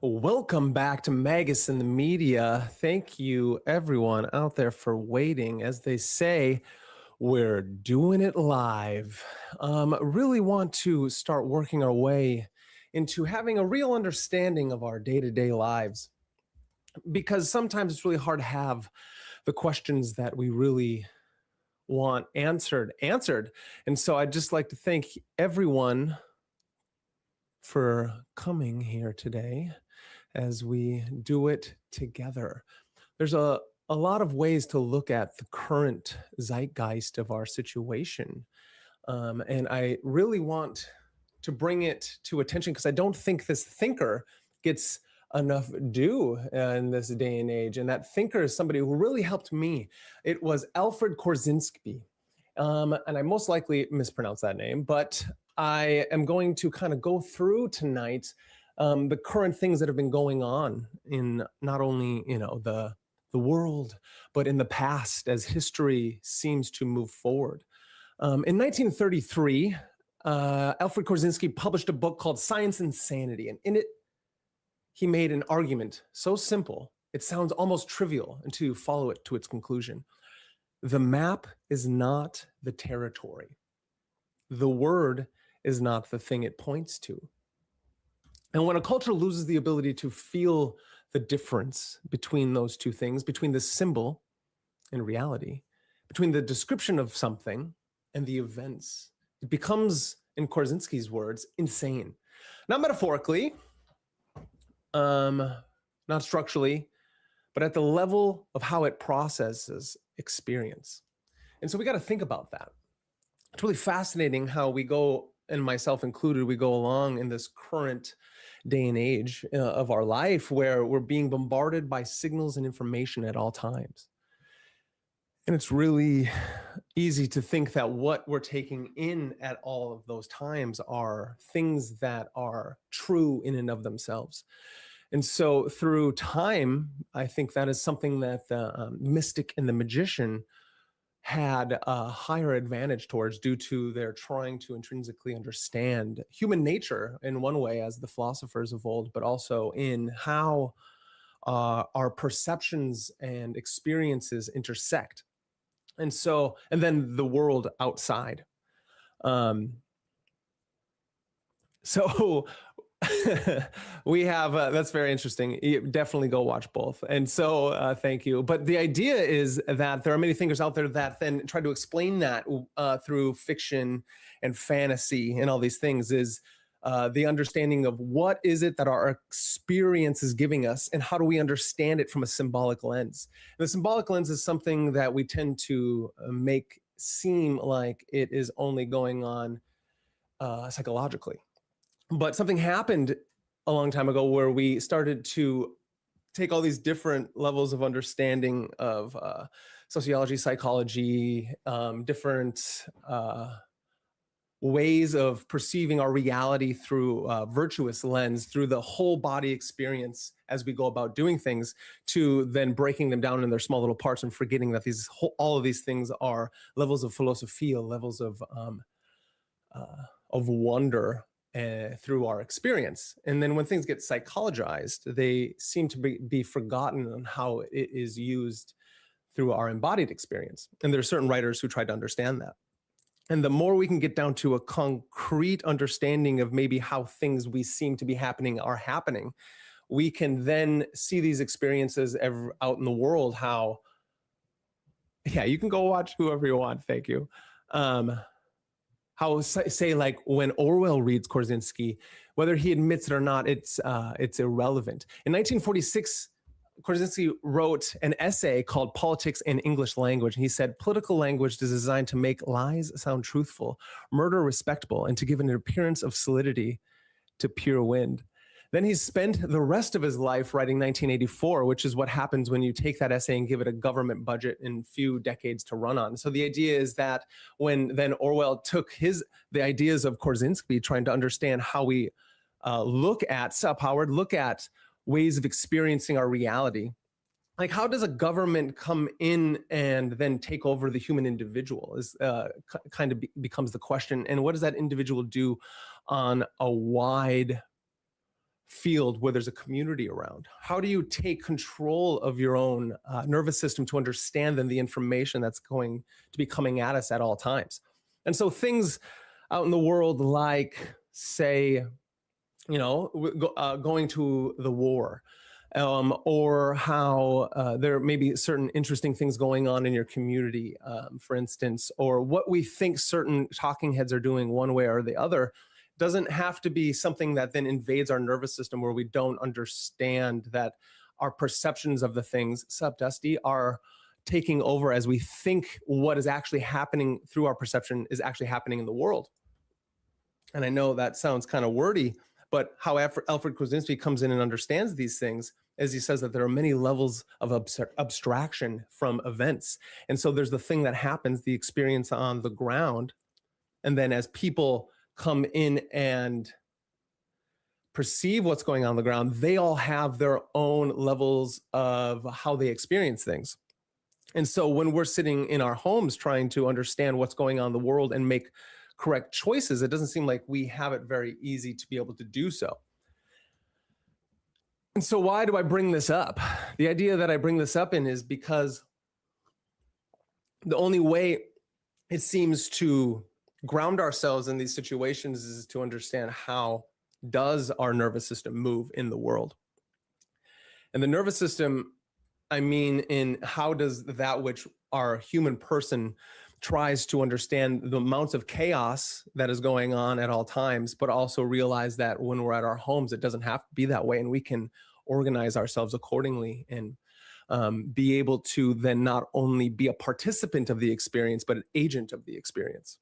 Welcome back to Magus in the Media. Thank you, everyone out there, for waiting. As they say, we're doing it live. Really want to start working our way into having a real understanding of our day-to-day lives, because sometimes it's really hard to have the questions that we really want answered. And so I'd just like to thank everyone for coming here today as we do it together. There's a lot of ways to look at the current zeitgeist of our situation. And I really want to bring it to attention because I don't think this thinker gets enough due in this day and age. And that thinker is somebody who really helped me. It was Alfred Korzynski. And I most likely mispronounced that name, but I am going to kind of go through tonight the current things that have been going on in not only the world, but in the past as history seems to move forward. In 1933, Alfred Korzynski published a book called Science and Sanity, and in it he made an argument so simple it sounds almost trivial until you follow it to its conclusion. The map is not the territory. The word is not the thing it points to. And when a culture loses the ability to feel the difference between those two things, between the symbol and reality, between the description of something and the events, it becomes, in Korzynski's words, insane. Not metaphorically, not structurally, but at the level of how it processes experience. And so we got to think about that. It's really fascinating how we go, and myself included, we go along in this current day and age of our life where we're being bombarded by signals and information at all times. And it's really easy to think that what we're taking in at all of those times are things that are true in and of themselves. And so through time, I think that is something that the mystic and the magician had a higher advantage towards due to their trying to intrinsically understand human nature in one way, as the philosophers of old, but also in how our perceptions and experiences intersect. And so, and then the world outside. So we have, that's very interesting. You definitely go watch both. And so thank you. But the idea is that there are many thinkers out there that then try to explain that through fiction and fantasy and all these things, is the understanding of what is it that our experience is giving us and how do we understand it from a symbolic lens. And the symbolic lens is something that we tend to make seem like it is only going on psychologically. But something happened a long time ago where we started to take all these different levels of understanding of sociology, psychology, different ways of perceiving our reality through a virtuous lens, through the whole body experience as we go about doing things, to then breaking them down in their small little parts and forgetting that all of these things are levels of philosophia, levels of wonder through our experience. And then when things get psychologized, they seem to be forgotten on how it is used through our embodied experience. And there are certain writers who try to understand that. And the more we can get down to a concrete understanding of maybe how things we seem to be happening are happening, we can then see these experiences out in the world, how, yeah, you can go watch whoever you want, thank you. How, say, like when Orwell reads Korzynski, whether he admits it or not, it's irrelevant. In 1946, Korzynski wrote an essay called Politics and English Language. He said, political language is designed to make lies sound truthful, murder respectable, and to give an appearance of solidity to pure wind. Then he spent the rest of his life writing 1984, which is what happens when you take that essay and give it a government budget in few decades to run on. So the idea is that when then Orwell took the ideas of Korzynski, trying to understand how we look at ways of experiencing our reality, like how does a government come in and then take over the human individual is kind of becomes the question. And what does that individual do on a wide field where there's a community around? How do you take control of your own nervous system to understand then the information that's going to be coming at us at all times? And so things out in the world like, say, going to the war, or how there may be certain interesting things going on in your community, for instance, or what we think certain talking heads are doing one way or the other, doesn't have to be something that then invades our nervous system where we don't understand that our perceptions of the things, sup, Dusty, are taking over as we think what is actually happening through our perception is actually happening in the world. And I know that sounds kind of wordy, but how Alfred Korzeniowski comes in and understands these things, as he says that there are many levels of abstraction from events. And so there's the thing that happens, the experience on the ground, and then as people come in and perceive what's going on the ground, they all have their own levels of how they experience things. And so when we're sitting in our homes trying to understand what's going on in the world and make correct choices, it doesn't seem like we have it very easy to be able to do so. And so why do I bring this up? The idea that I bring this up in is because the only way it seems to ground ourselves in these situations is to understand how does our nervous system move in the world. And the nervous system, I mean, in how does that which our human person tries to understand the amounts of chaos that is going on at all times, but also realize that when we're at our homes, it doesn't have to be that way, and we can organize ourselves accordingly and be able to then not only be a participant of the experience, but an agent of the experience.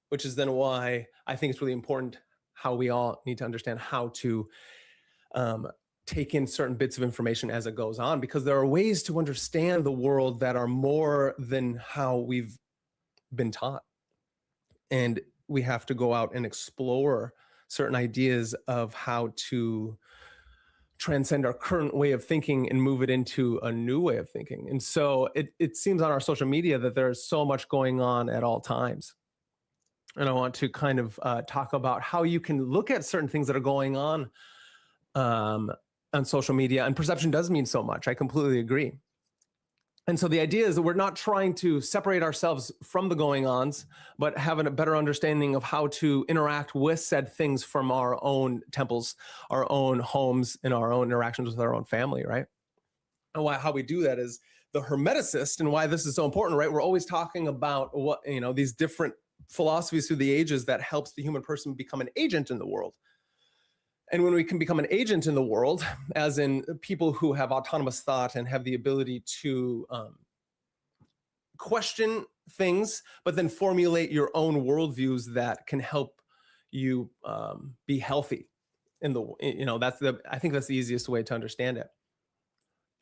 Which is then why I think it's really important how we all need to understand how to take in certain bits of information as it goes on, because there are ways to understand the world that are more than how we've been taught. And we have to go out and explore certain ideas of how to transcend our current way of thinking and move it into a new way of thinking. And so it seems on our social media that there's so much going on at all times. And I want to kind of talk about how you can look at certain things that are going on social media. And perception does mean so much. I completely agree. And so the idea is that we're not trying to separate ourselves from the going-ons, but having a better understanding of how to interact with said things from our own temples, our own homes, and our own interactions with our own family, right? And how we do that is the Hermeticist, and why this is so important, right? We're always talking about what, these different philosophies through the ages that helps the human person become an agent in the world. And when we can become an agent in the world, as in people who have autonomous thought and have the ability to question things, but then formulate your own worldviews that can help you be healthy in the, I think that's the easiest way to understand it.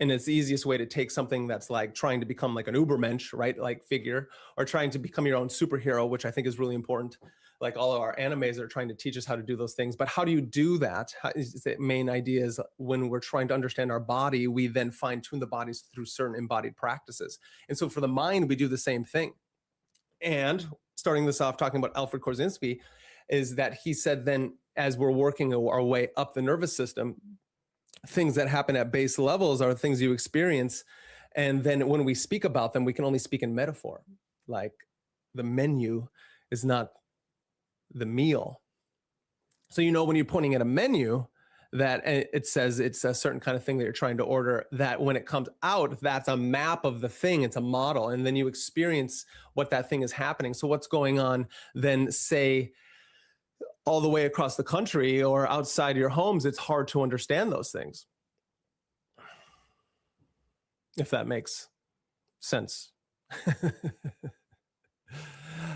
And it's the easiest way to take something that's like trying to become like an Ubermensch, right? Like figure, or trying to become your own superhero, which I think is really important. Like all of our animes are trying to teach us how to do those things. But how do you do that? The main idea is when we're trying to understand our body, we then fine tune the bodies through certain embodied practices. And so for the mind, we do the same thing. And starting this off talking about Alfred Korzeniowski, is that he said then as we're working our way up the nervous system, things that happen at base levels are things you experience. And then when we speak about them, we can only speak in metaphor. Like the menu is not the meal. So, when you're pointing at a menu that it says it's a certain kind of thing that you're trying to order, that when it comes out, that's a map of the thing. It's a model. And then you experience what that thing is happening. So what's going on then, say, all the way across the country or outside your homes, it's hard to understand those things. If that makes sense.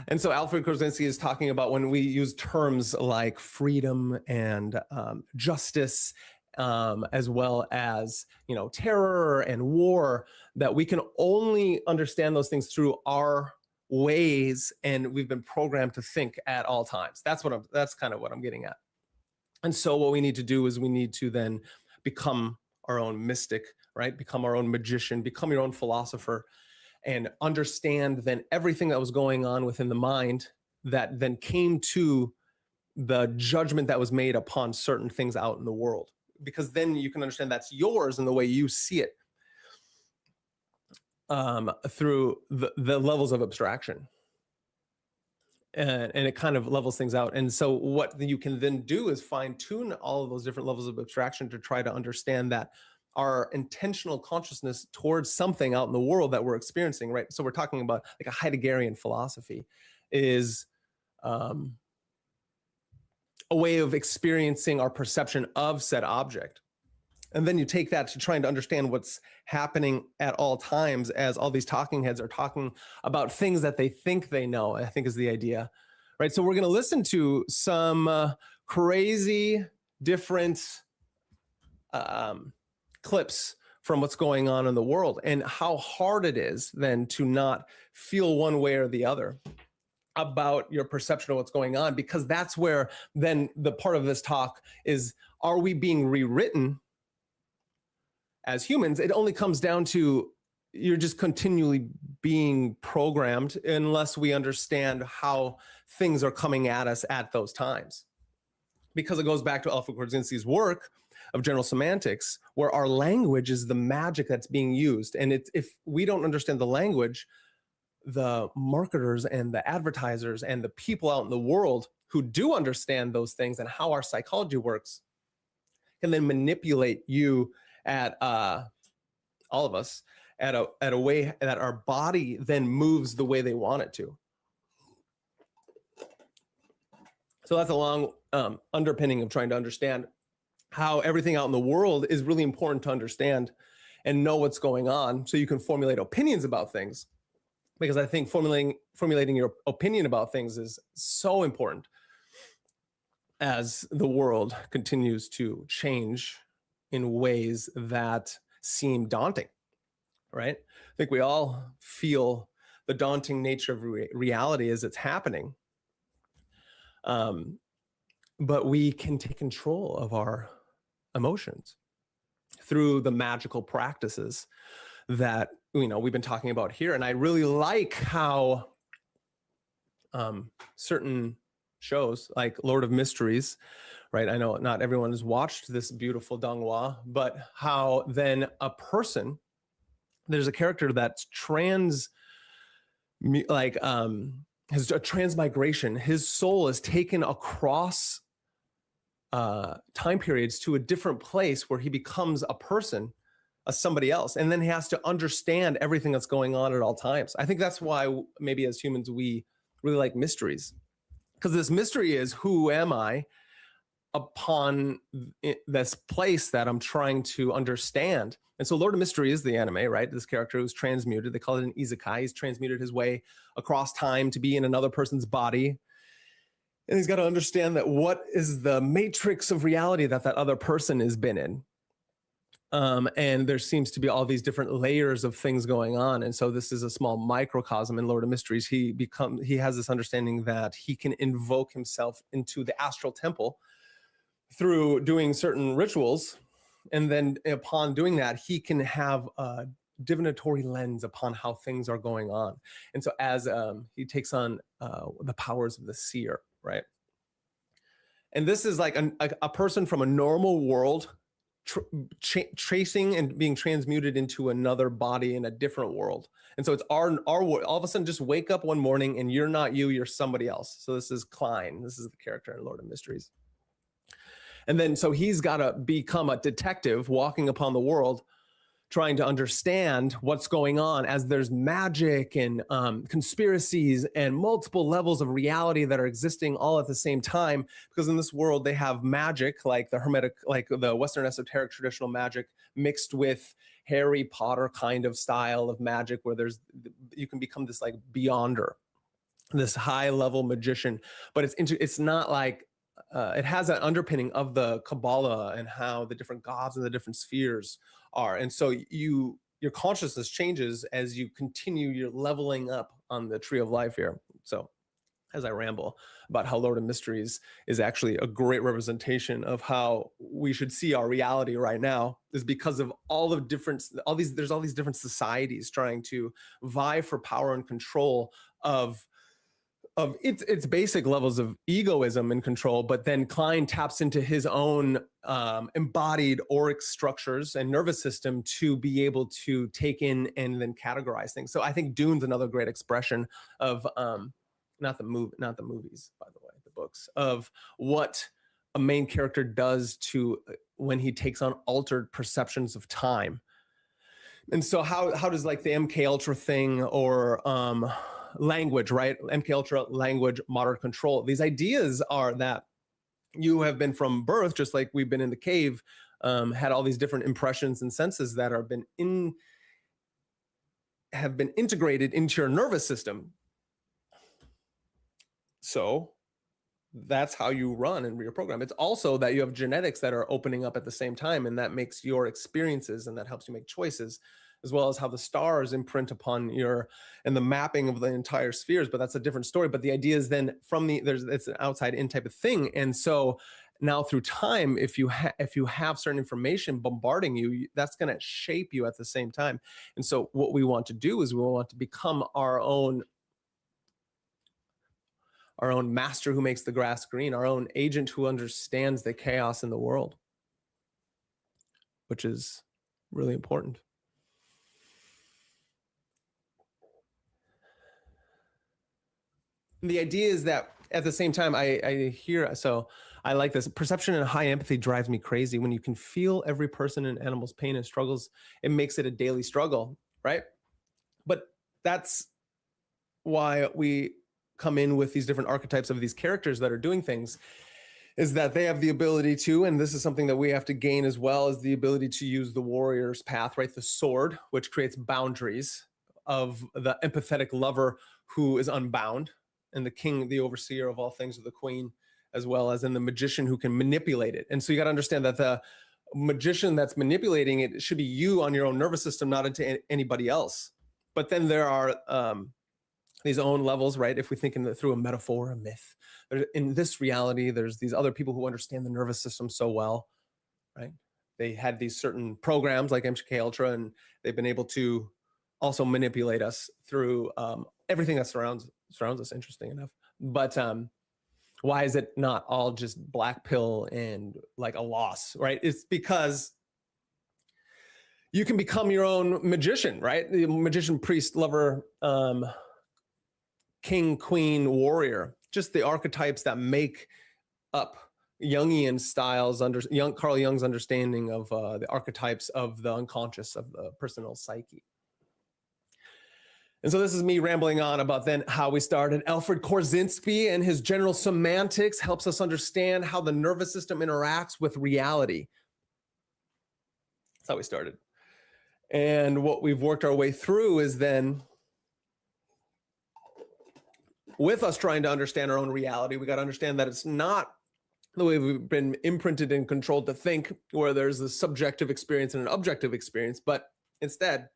And so Alfred Korzeniowski is talking about when we use terms like freedom and justice, as well as, terror and war, that we can only understand those things through our ways, and we've been programmed to think at all times. That's kind of what I'm getting at. And so what we need to do is we need to then become our own mystic, right? Become our own magician, become your own philosopher, and understand then everything that was going on within the mind that then came to the judgment that was made upon certain things out in the world, because then you can understand that's yours and the way you see it, through the levels of abstraction. And it kind of levels things out. And so what you can then do is fine tune all of those different levels of abstraction to try to understand that our intentional consciousness towards something out in the world that we're experiencing, right? So we're talking about like a Heideggerian philosophy is a way of experiencing our perception of said object. And then you take that to trying to understand what's happening at all times as all these talking heads are talking about things that they think they know, I think is the idea, right? So we're going to listen to some crazy different clips from what's going on in the world and how hard it is then to not feel one way or the other about your perception of what's going on, because that's where then the part of this talk is, are we being rewritten as humans? It only comes down to you're just continually being programmed unless we understand how things are coming at us at those times. Because it goes back to Alfred Korzeniowski's work of general semantics, where our language is the magic that's being used. And if we don't understand the language, the marketers and the advertisers and the people out in the world who do understand those things and how our psychology works can then manipulate you at all of us at a way that our body then moves the way they want it to. So that's a long underpinning of trying to understand how everything out in the world is really important to understand and know what's going on so you can formulate opinions about things. Because I think formulating your opinion about things is so important as the world continues to change in ways that seem daunting, right? I think we all feel the daunting nature of reality as it's happening. But we can take control of our emotions through the magical practices that we've been talking about here. And I really like how certain shows like Lord of Mysteries, right? I know not everyone has watched this beautiful Donghua, but how then a person, there's a character that's has a transmigration. His soul is taken across time periods to a different place where he becomes a person, somebody else, and then he has to understand everything that's going on at all times. I think that's why maybe as humans we really like mysteries, because this mystery is, who am I upon this place that I'm trying to understand? And so Lord of Mystery is the anime, right? This character who's transmuted, they call it an isekai. He's transmuted his way across time to be in another person's body. And he's got to understand that what is the matrix of reality that other person has been in. And there seems to be all these different layers of things going on. And so this is a small microcosm in Lord of Mysteries. He has this understanding that he can invoke himself into the astral temple through doing certain rituals. And then upon doing that, he can have a divinatory lens upon how things are going on. And so as he takes on the powers of the seer, right? And this is like a person from a normal world tracing and being transmuted into another body in a different world. And so it's our all of a sudden just wake up one morning and you're not you, you're somebody else. So this is Klein. This is the character in Lord of Mysteries. And then so he's got to become a detective walking upon the world, trying to understand what's going on as there's magic and conspiracies and multiple levels of reality that are existing all at the same time. Because in this world, they have magic, like the Hermetic, like the Western esoteric traditional magic, mixed with Harry Potter kind of style of magic, where you can become this like beyonder, this high level magician. But it's not like, it has that underpinning of the Kabbalah and how the different gods and the different spheres are. And so your consciousness changes as you continue your leveling up on the tree of life here. So as I ramble about how Lord of Mysteries is actually a great representation of how we should see our reality right now, is because of there's all these different societies trying to vie for power and control of of its basic levels of egoism and control, but then Klein taps into his own embodied auric structures and nervous system to be able to take in and then categorize things. So I think Dune's another great expression of not the movies, by the way, the books, of what a main character does to when he takes on altered perceptions of time. And so how does like the MK Ultra thing or language, right? MK Ultra, language, moderate control. These ideas are that you have been from birth, just like we've been in the cave, had all these different impressions and senses that have been integrated into your nervous system. So that's how you run and your program. It's also that you have genetics that are opening up at the same time, and that makes your experiences, and that helps you make choices, as well as how the stars imprint upon and the mapping of the entire spheres. But that's a different story. But the idea is then it's an outside in type of thing. And so now through time, if you have certain information bombarding you, that's going to shape you at the same time. And so what we want to do is we want to become our own master who makes the grass green, our own agent who understands the chaos in the world, which is really important. The idea is that at the same time, I like this. Perception and high empathy drives me crazy. When you can feel every person and animal's pain and struggles, it makes it a daily struggle, right? But that's why we come in with these different archetypes of these characters that are doing things, is that they have the ability to, and this is something that we have to gain as well, as the ability to use the warrior's path, right? The sword, which creates boundaries, of the empathetic lover who is unbound, and the king, the overseer of all things, or the queen, as well as in the magician who can manipulate it. And so you got to understand that the magician that's manipulating it should be you on your own nervous system, not into anybody else. But then there are these own levels, right? If we think through a metaphor, a myth, in this reality, there's these other people who understand the nervous system so well, right? They had these certain programs like MK Ultra, and they've been able to also manipulate us through everything that surrounds us, interesting enough. But why is it not all just black pill and like a loss, right? It's because you can become your own magician, right? The magician, priest, lover, king, queen, warrior, just the archetypes that make up Jungian styles, Carl Jung's understanding of the archetypes of the unconscious, of the personal psyche. And so this is me rambling on about then how we started. Alfred Korzeniowski and his general semantics helps us understand how the nervous system interacts with reality. That's how we started. And what we've worked our way through is then, with us trying to understand our own reality, we got to understand that it's not the way we've been imprinted and controlled to think, where there's a subjective experience and an objective experience, but instead,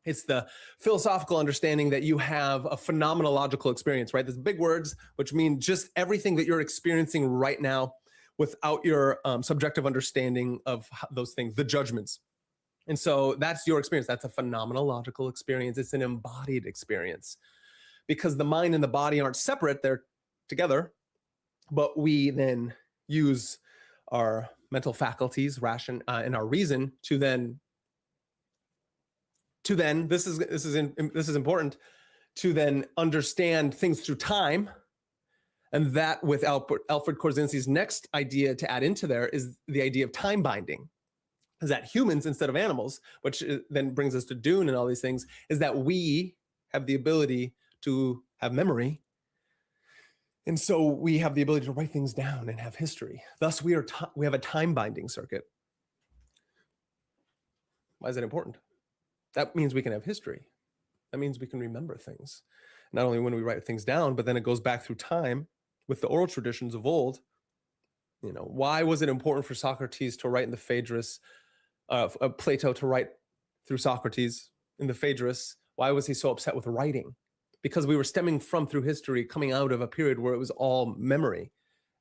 it's the philosophical understanding that you have a phenomenological experience, right? There's big words, which mean just everything that you're experiencing right now without your subjective understanding of those things, the judgments. And so that's your experience. That's a phenomenological experience. It's an embodied experience, because the mind and the body aren't separate, they're together. But we then use our mental faculties, and our reason to then this is important, to then understand things through time. And that, with Alfred Korzeniowski's next idea to add into there, is the idea of time binding. Is that humans, instead of animals, which then brings us to Dune and all these things, is that we have the ability to have memory. And so we have the ability to write things down and have history. Thus, we have a time binding circuit. Why is that important? That means we can have history. That means we can remember things. Not only when we write things down, but then it goes back through time with the oral traditions of old. You know, why was it important for Socrates to write in the Phaedrus, Plato to write through Socrates in the Phaedrus? Why was he so upset with writing? Because we were stemming from, through history, coming out of a period where it was all memory.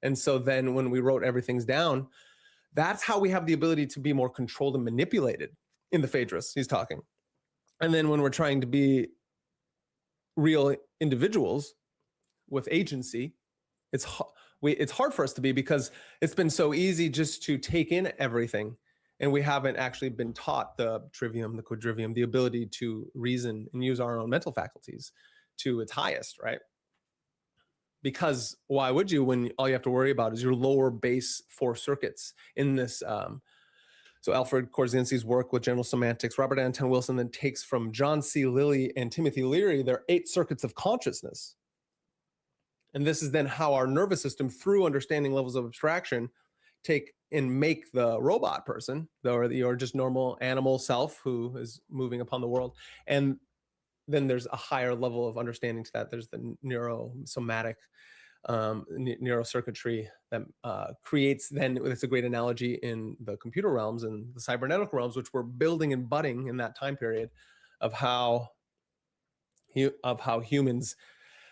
And so then when we wrote everything down, that's how we have the ability to be more controlled and manipulated in the Phaedrus, he's talking. And then when we're trying to be real individuals, with agency. It's hard for us to be because it's been so easy just to take in everything, and we haven't actually been taught the trivium, the quadrivium, the ability to reason and use our own mental faculties to its highest, right? Because why would you, when all you have to worry about is your lower base 4 circuits in this? So Alfred Korzinski's work with general semantics, Robert Anton Wilson then takes from John C. Lilly and Timothy Leary their 8 circuits of consciousness. And this is then how our nervous system, through understanding levels of abstraction, take and make the robot person, or your just normal animal self who is moving upon the world. And then there's a higher level of understanding to that. There's the neurosomatic neurocircuitry that creates, then it's a great analogy in the computer realms and the cybernetic realms, which were building and budding in that time period of how humans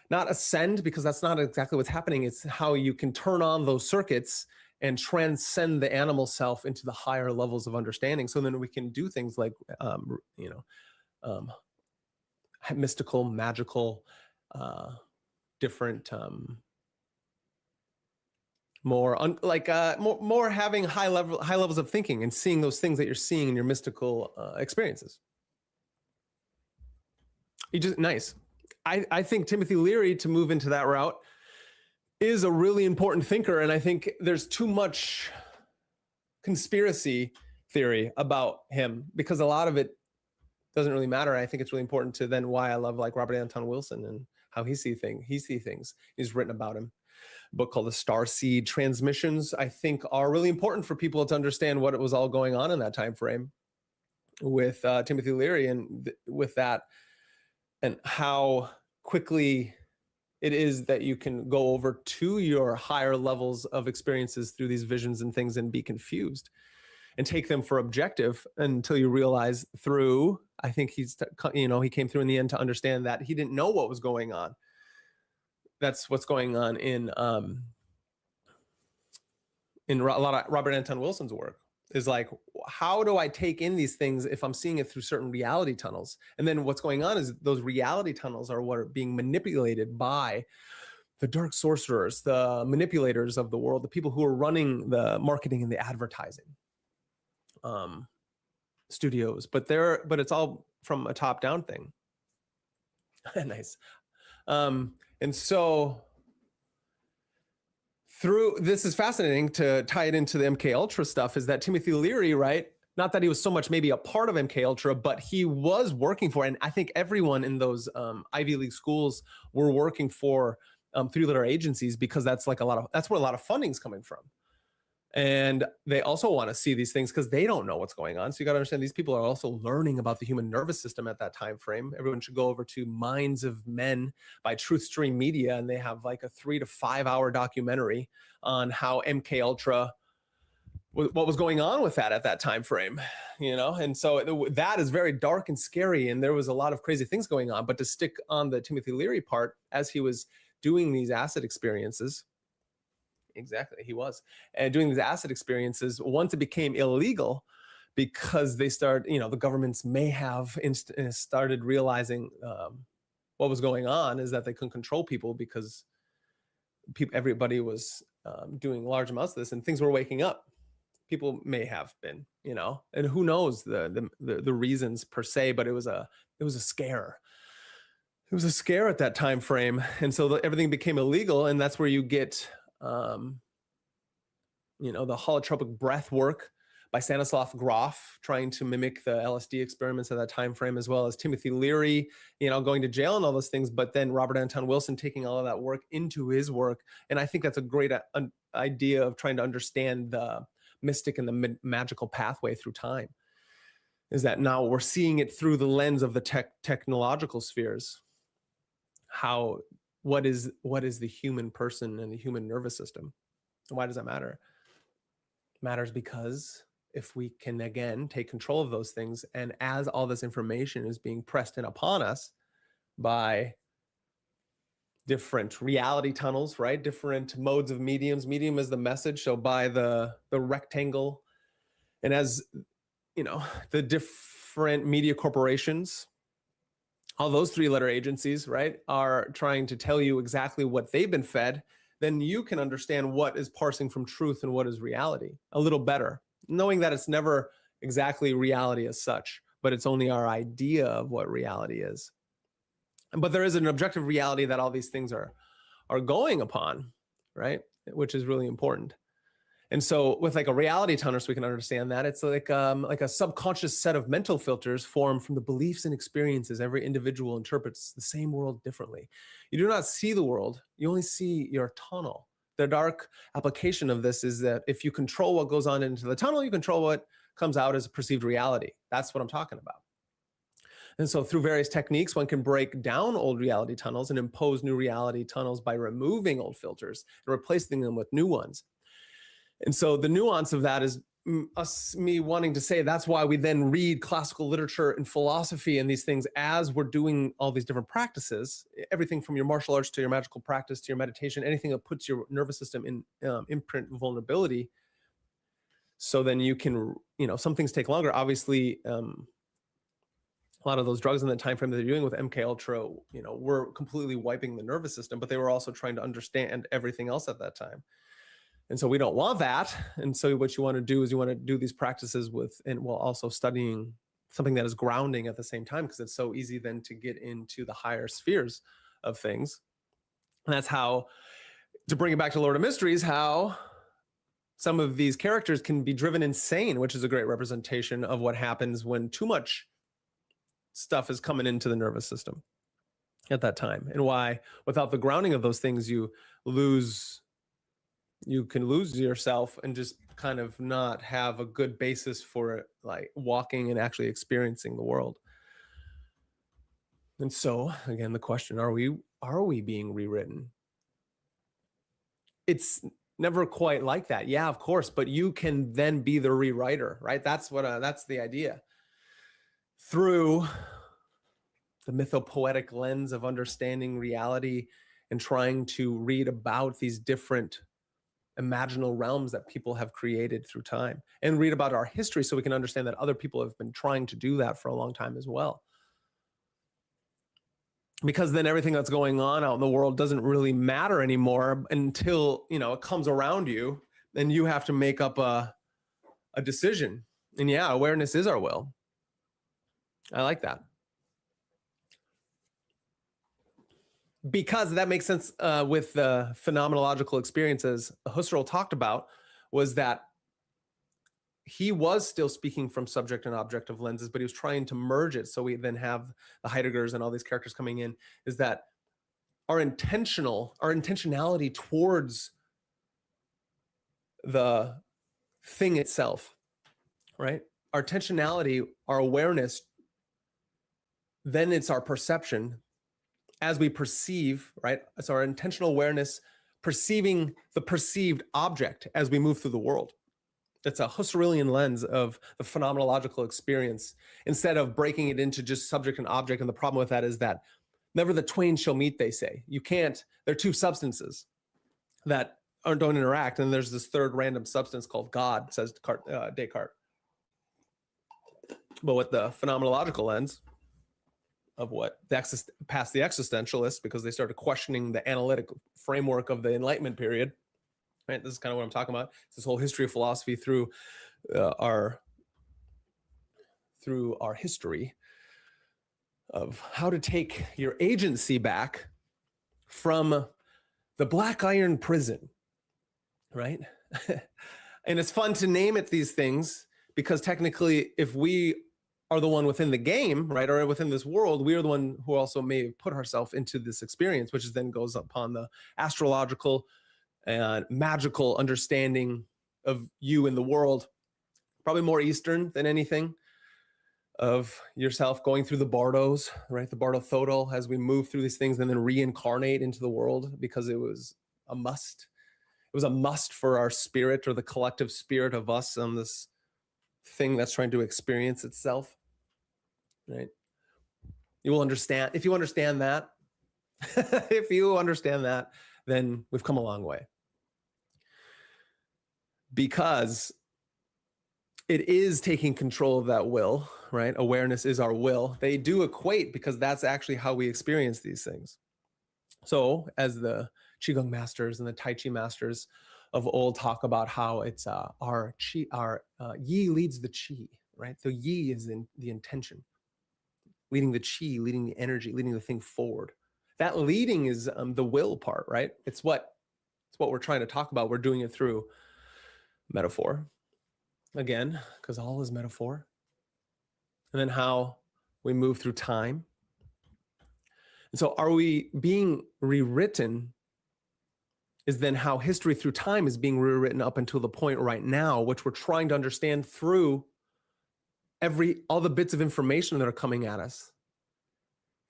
not ascend, because that's not exactly what's happening. It's how you can turn on those circuits and transcend the animal self into the higher levels of understanding. So then we can do things like, mystical, magical, different, more having high levels of thinking and seeing those things that you're seeing in your mystical experiences. Nice. I think Timothy Leary, to move into that route, is a really important thinker, and I think there's too much conspiracy theory about him because a lot of it doesn't really matter. I think it's really important to then why I love like Robert Anton Wilson and how he sees things. He's written about him. A book called The Starseed Transmissions, I think, are really important for people to understand what it was all going on in that time frame with Timothy Leary and with that, and how quickly it is that you can go over to your higher levels of experiences through these visions and things and be confused and take them for objective until you realize through, I think he came through in the end to understand that he didn't know what was going on. That's what's going on in a lot of Robert Anton Wilson's work, is like, how do I take in these things if I'm seeing it through certain reality tunnels? And then what's going on is those reality tunnels are what are being manipulated by the dark sorcerers, the manipulators of the world, the people who are running the marketing and the advertising studios. But it's all from a top-down thing. Nice. And so this is fascinating to tie it into the MK Ultra stuff, is that Timothy Leary, right? Not that he was so much maybe a part of MK Ultra, but he was working for, and I think everyone in those Ivy League schools were working for 3-letter agencies, because that's where a lot of funding's coming from. And they also want to see these things because they don't know what's going on. So you got to understand, these people are also learning about the human nervous system at that time frame. Everyone should go over to Minds of Men by Truth Stream Media, and they have like a 3 to 5 hour documentary on how MK Ultra, what was going on with that at that time frame, And so that is very dark and scary, and there was a lot of crazy things going on. But to stick on the Timothy Leary part, as he was doing these acid experiences, exactly, he was, and doing these acid experiences, once it became illegal, because they the governments may have started realizing what was going on, is that they couldn't control people because everybody was doing large amounts of this, and things were waking up. People may have been, and who knows the reasons per se, but it was a scare. It was a scare at that time frame, and so everything became illegal, and that's where you get the holotropic breath work by Stanislav Grof, trying to mimic the LSD experiments at that time frame, as well as Timothy Leary, going to jail and all those things. But then Robert Anton Wilson taking all of that work into his work. And I think that's a great idea of trying to understand the mystic and the magical pathway through time, is that now we're seeing it through the lens of the technological spheres. What is the human person and the human nervous system? And why does that matter? It matters because if we can, again, take control of those things, and as all this information is being pressed in upon us by different reality tunnels, right? Different modes of mediums. Medium is the message. So by the rectangle, and as the different media corporations all those three-letter agencies, right, are trying to tell you exactly what they've been fed, then you can understand what is parsing from truth and what is reality a little better, knowing that it's never exactly reality as such, but it's only our idea of what reality is. But there is an objective reality that all these things are going upon, right? Which is really important. And so with like a reality tunnel, so we can understand that, it's like a subconscious set of mental filters formed from the beliefs and experiences. Every individual interprets the same world differently. You do not see the world, you only see your tunnel. The dark application of this is that if you control what goes on into the tunnel, you control what comes out as a perceived reality. That's what I'm talking about. And so through various techniques, one can break down old reality tunnels and impose new reality tunnels by removing old filters and replacing them with new ones. And so the nuance of that is me wanting to say that's why we then read classical literature and philosophy and these things as we're doing all these different practices, everything from your martial arts to your magical practice to your meditation, anything that puts your nervous system in imprint vulnerability. So then you can, some things take longer. Obviously, a lot of those drugs in the time frame that they're doing with MK Ultra, were completely wiping the nervous system, but they were also trying to understand everything else at that time. And so we don't want that. And so what you want to do is you want to do these practices and while also studying something that is grounding at the same time, because it's so easy then to get into the higher spheres of things. And that's how, to bring it back to Lord of Mysteries, how some of these characters can be driven insane, which is a great representation of what happens when too much stuff is coming into the nervous system at that time, and why without the grounding of those things, you can lose yourself and just kind of not have a good basis for like walking and actually experiencing the world. And so again, the question, are we being rewritten? It's never quite like that. Yeah, of course, but you can then be the rewriter, right? That's the idea. Through the mythopoetic lens of understanding reality and trying to read about these different imaginal realms that people have created through time, and read about our history so we can understand that other people have been trying to do that for a long time as well. Because then everything that's going on out in the world doesn't really matter anymore until, it comes around you and you have to make up a decision. And yeah, awareness is our will. I like that. Because that makes sense with the phenomenological experiences Husserl talked about, was that he was still speaking from subject and objective lenses, but he was trying to merge it. So we then have the Heideggers and all these characters coming in, is that our intentionality towards the thing itself, right? Our intentionality, our awareness, then it's our perception as we perceive, right? It's our intentional awareness perceiving the perceived object as we move through the world. It's a Husserlian lens of the phenomenological experience, instead of breaking it into just subject and object. And the problem with that is that never the twain shall meet, they say. You can't, they're two substances that don't interact. And there's this third random substance called God, says Descartes. But with the phenomenological lens of what past the existentialists, because they started questioning the analytic framework of the Enlightenment period, right? This is kind of what I'm talking about. It's this whole history of philosophy through our history of how to take your agency back from the black iron prison, right? And it's fun to name it these things, because technically, if we are the one within the game, right, or within this world, we are the one who also may put ourselves into this experience, which then goes upon the astrological and magical understanding of you in the world, probably more Eastern than anything, of yourself going through the bardos, right? The bardo thodol, as we move through these things and then reincarnate into the world, because it was a must. It was a must for our spirit, or the collective spirit of us, on this thing that's trying to experience itself, right? You will understand, if you understand that, if you understand that, then we've come a long way. Because it is taking control of that will, right? Awareness is our will. They do equate because that's actually how we experience these things. So as the Qigong masters and the Tai Chi masters of old talk about how it's our Qi, our Yi leads the Qi, right? The Yi is in the intention, leading the Qi, leading the energy, leading the thing forward. That leading is the will part, right? It's what we're trying to talk about. We're doing it through metaphor, again, because all is metaphor. And then how we move through time. And so are we being rewritten is then how history through time is being rewritten up until the point right now, which we're trying to understand through all the bits of information that are coming at us.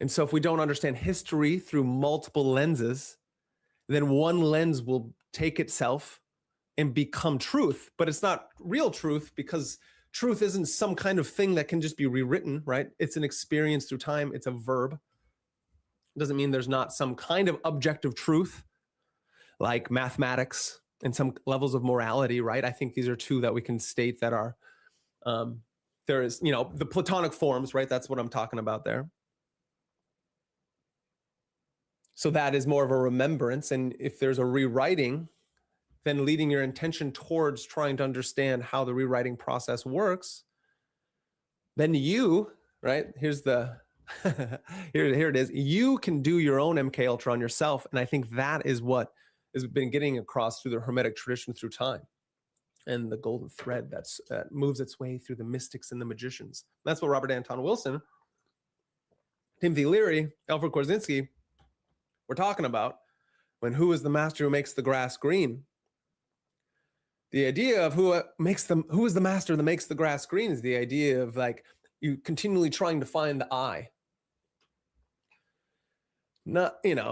And so if we don't understand history through multiple lenses, then one lens will take itself and become truth, but it's not real truth because truth isn't some kind of thing that can just be rewritten, right? It's an experience through time. It's a verb. It doesn't mean there's not some kind of objective truth like mathematics and some levels of morality, right? I think these are two that we can state that are, there is, the Platonic forms, right? That's what I'm talking about there. So that is more of a remembrance. And if there's a rewriting, then leading your intention towards trying to understand how the rewriting process works, then you, right? Here's the, here it is. You can do your own MK Ultra on yourself. And I think that is what has been getting across through the Hermetic tradition through time, and the golden thread that moves its way through the mystics and the magicians. That's what Robert Anton Wilson, Timothy Leary, Alfred Korzynski were talking about when who is the master who makes the grass green? The idea of who is the master that makes the grass green is the idea of like you continually trying to find the I. Not even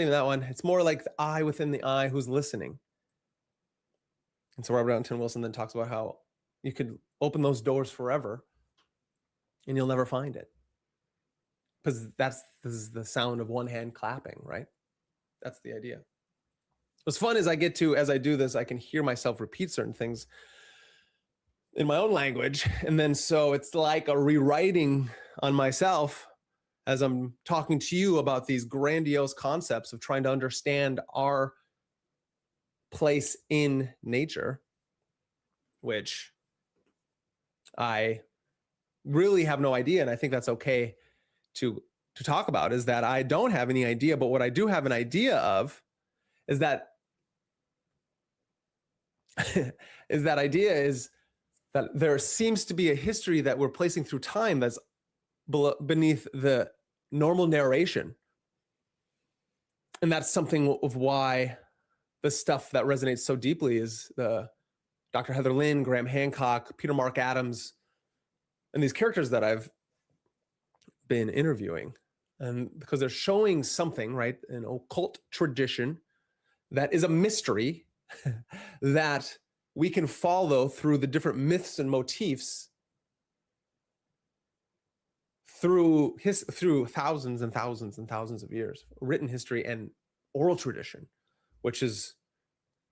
that one. It's more like the I within the I who's listening. And so Robert Anton Wilson then talks about how you could open those doors forever and you'll never find it. Because this is the sound of one hand clapping, right? That's the idea. What's fun is as I do this, I can hear myself repeat certain things in my own language. And then so it's like a rewriting on myself as I'm talking to you about these grandiose concepts of trying to understand our place in nature, which I really have no idea. And I think that's okay to talk about, is that I don't have any idea. But what I do have an idea of is that is that there seems to be a history that we're placing through time that's beneath the normal narration. And that's something of why the stuff that resonates so deeply is the Dr. Heather Lynn, Graham Hancock, Peter Mark Adams, and these characters that I've been interviewing. And because they're showing something, right, an occult tradition that is a mystery that we can follow through the different myths and motifs through thousands and thousands and thousands of years, written history and oral tradition, which is,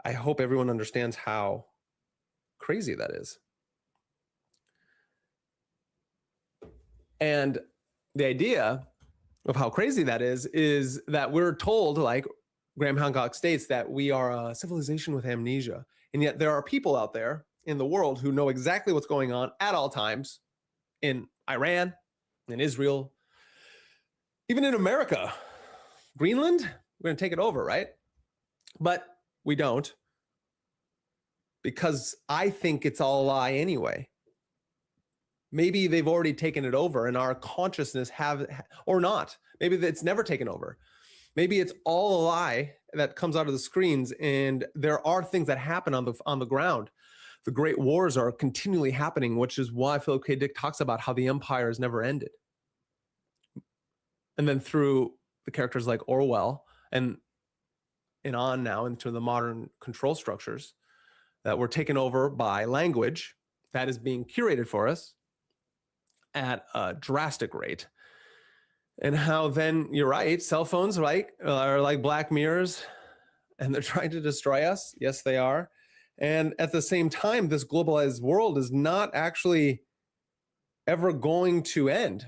I hope everyone understands how crazy that is. And the idea of how crazy that is that we're told, like Graham Hancock states, that we are a civilization with amnesia. And yet there are people out there in the world who know exactly what's going on at all times in Iran, in Israel, even in America. Greenland, we're going to take it over, right? But we don't, because I think it's all a lie anyway. Maybe they've already taken it over and our consciousness or not. Maybe it's never taken over. Maybe it's all a lie that comes out of the screens, and there are things that happen on the ground. The great wars are continually happening, which is why Philip K. Dick talks about how the empire has never ended. And then through the characters like Orwell and on now into the modern control structures that were taken over by language that is being curated for us at a drastic rate. And how then, you're right, cell phones, right, are like black mirrors, and they're trying to destroy us. Yes, they are. And at the same time, this globalized world is not actually ever going to end,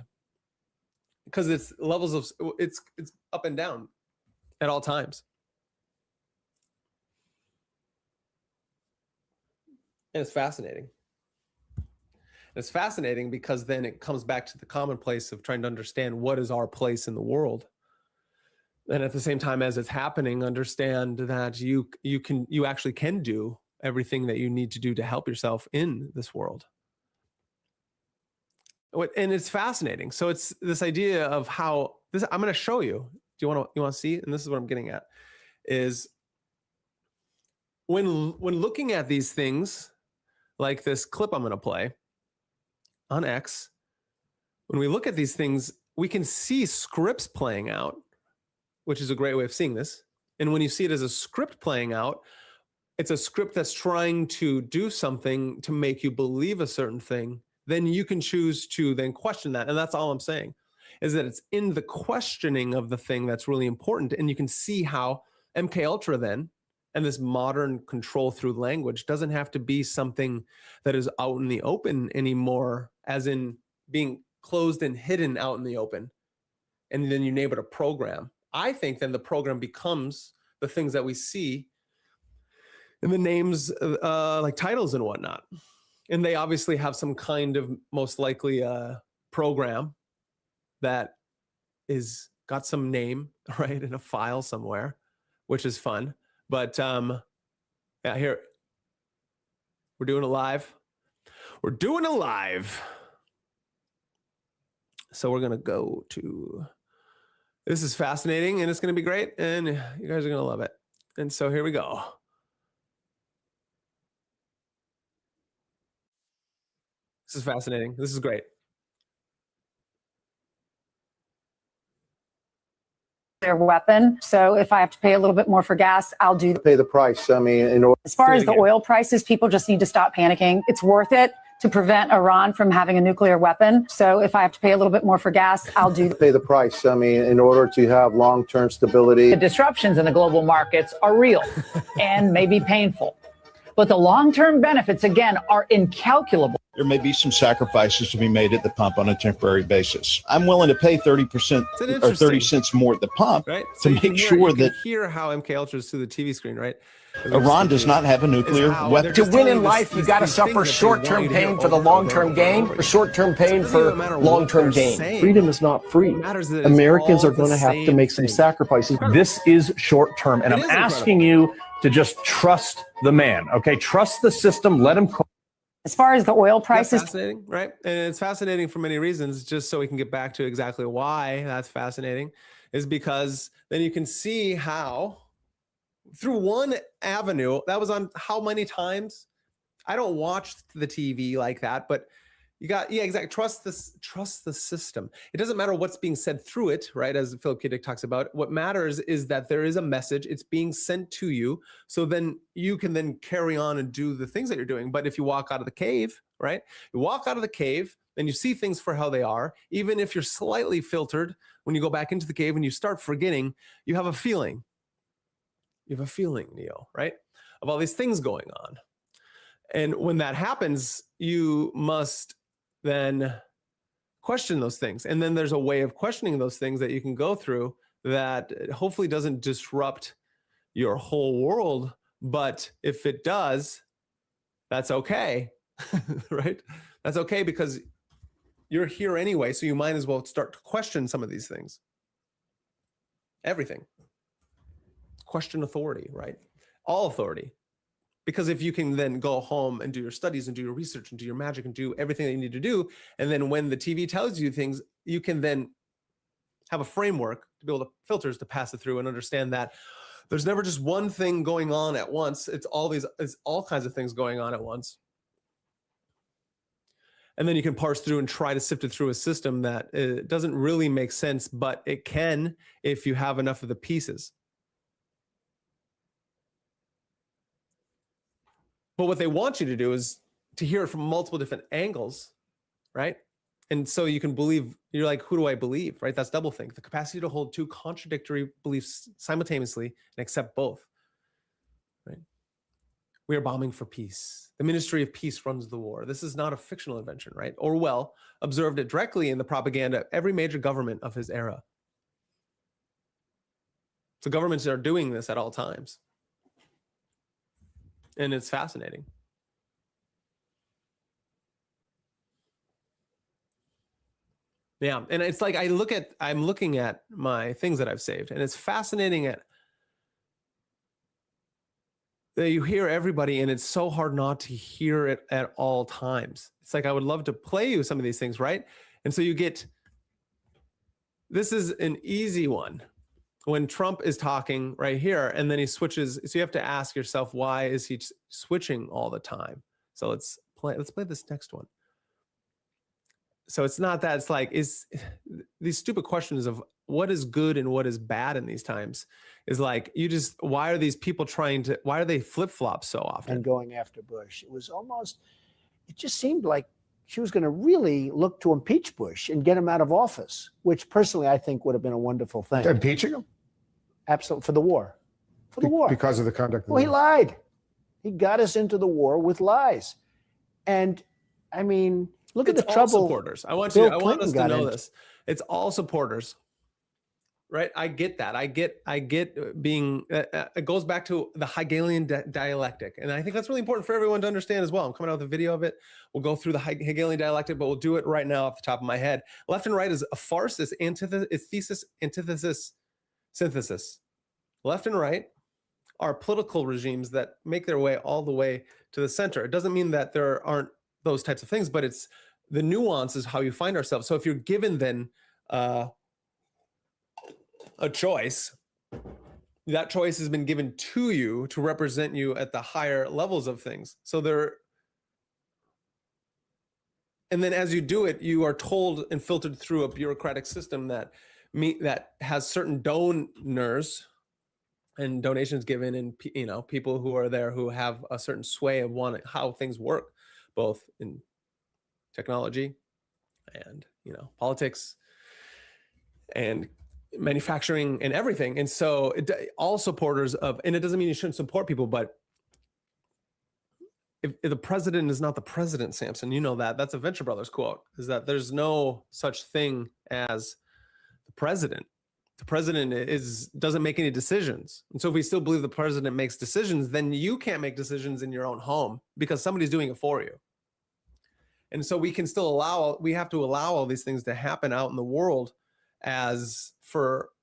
because it's levels of it's up and down at all times. And it's fascinating. It's fascinating because then it comes back to the commonplace of trying to understand what is our place in the world. And at the same time as it's happening, understand that you actually can do everything that you need to do to help yourself in this world. And it's fascinating. So it's this idea of how this, I'm going to show you. Do you want to see? And this is what I'm getting at, is when looking at these things, like this clip I'm going to play on X, when we look at these things, we can see scripts playing out, which is a great way of seeing this. And when you see it as a script playing out, it's a script that's trying to do something to make you believe a certain thing. Then you can choose to then question that. And that's all I'm saying, is that it's in the questioning of the thing that's really important. And you can see how MK Ultra then, and this modern control through language, doesn't have to be something that is out in the open anymore, as in being closed and hidden out in the open. And then you name it a program. I think then the program becomes the things that we see in the names, like titles and whatnot. And they obviously have some kind of, most likely, program that is got some name, right, in a file somewhere, which is fun. But yeah, here, we're doing it live. We're doing it live. So we're gonna go to, this is fascinating and it's gonna be great and you guys are gonna love it. And so here we go. This is fascinating. This is great. Their weapon. So if I have to pay a little bit more for gas, I'll do pay the price. I mean, in order. As far as the oil prices, people just need to stop panicking. It's worth it to prevent Iran from having a nuclear weapon. So if I have to pay a little bit more for gas, I'll do pay the price. I mean, in order to have long-term stability. The disruptions in the global markets are real and may be painful, but the long-term benefits, again, are incalculable. There may be some sacrifices to be made at the pump on a temporary basis. I'm willing to pay 30% or 30 cents more at the pump, right? to make sure that hear how MK Ultra is through the TV screen, right? Iran does not have a nuclear weapon. To win in life, you got to suffer short-term pain for the long-term gain, or short-term pain for long-term gain. Freedom is not free. Americans are going to have to make some sacrifices. This is short-term, and I'm asking you to just trust the man, okay? Trust the system, let him. As far as the oil prices, fascinating, right? And it's fascinating for many reasons. Just so we can get back to exactly why that's fascinating, is because then you can see how through one avenue that was on how many times. I don't watch the TV like that, but you got, yeah, exactly. Trust the system. It doesn't matter what's being said through it, right? As Philip K. Dick talks about, what matters is that there is a message. It's being sent to you. So then you can then carry on and do the things that you're doing. But if you walk out of the cave, right? You walk out of the cave and you see things for how they are, even if you're slightly filtered, when you go back into the cave and you start forgetting, you have a feeling. You have a feeling, Neo, right? Of all these things going on. And when that happens, you must then question those things. And then there's a way of questioning those things that you can go through that hopefully doesn't disrupt your whole world. But if it does, that's okay, right? That's okay because you're here anyway. So you might as well start to question some of these things. Everything. Question authority, right? All authority. Because if you can then go home and do your studies and do your research and do your magic and do everything that you need to do, and then when the TV tells you things, you can then have a framework to be able to filters to pass it through and understand that there's never just one thing going on at once. It's all kinds of things going on at once. And then you can parse through and try to sift it through a system that doesn't really make sense, but it can if you have enough of the pieces. But what they want you to do is to hear it from multiple different angles, right? And so you can believe, you're like, who do I believe, right? That's doublethink, the capacity to hold two contradictory beliefs simultaneously and accept both, right? We are bombing for peace. The Ministry of Peace runs the war. This is not a fictional invention, right? Orwell observed it directly in the propaganda of every major government of his era. So governments are doing this at all times. And it's fascinating. Yeah, and it's like I'm looking at my things that I've saved, and it's fascinating that you hear everybody, and it's so hard not to hear it at all times. It's like I would love to play you some of these things, right? And so you get, this is an easy one. When Trump is talking right here, and then he switches, so you have to ask yourself, why is he switching all the time? So let's play this next one. So it's not that, it's like, these stupid questions of what is good and what is bad in these times is like, why are these people why are they flip-flop so often? And going after Bush. It just seemed like she was going to really look to impeach Bush and get him out of office, which personally I think would have been a wonderful thing. Impeaching him? Absolutely, for the war. For the war. Because of the conduct of the war. He war. lied. He got us into the war with lies. And I mean, look at the trouble. Supporters. I want us to know this. It's all supporters, right? I get that. I get being. It goes back to the Hegelian dialectic, and I think that's really important for everyone to understand as well. I'm coming out with a video of it. We'll go through the Hegelian dialectic, but we'll do it right now off the top of my head. Left and right is a farce. It's antithesis. It's thesis, antithesis, synthesis. Left and right are political regimes that make their way all the way to the center. It doesn't mean that there aren't those types of things, but it's the nuance is how you find ourselves. So if you're given then a choice, that choice has been given to you to represent you at the higher levels of things. So and then as you do it, you are told and filtered through a bureaucratic system that has certain donors and donations given, and people who are there who have a certain sway of how things work, both in technology and politics and manufacturing and everything. And so all supporters of, and it doesn't mean you shouldn't support people, but if the president is not the president, Samson, that's a Venture Brothers quote, is that there's no such thing as the president. The president doesn't make any decisions. And so if we still believe the president makes decisions, then you can't make decisions in your own home because somebody's doing it for you. And so we have to allow all these things to happen out in the world as to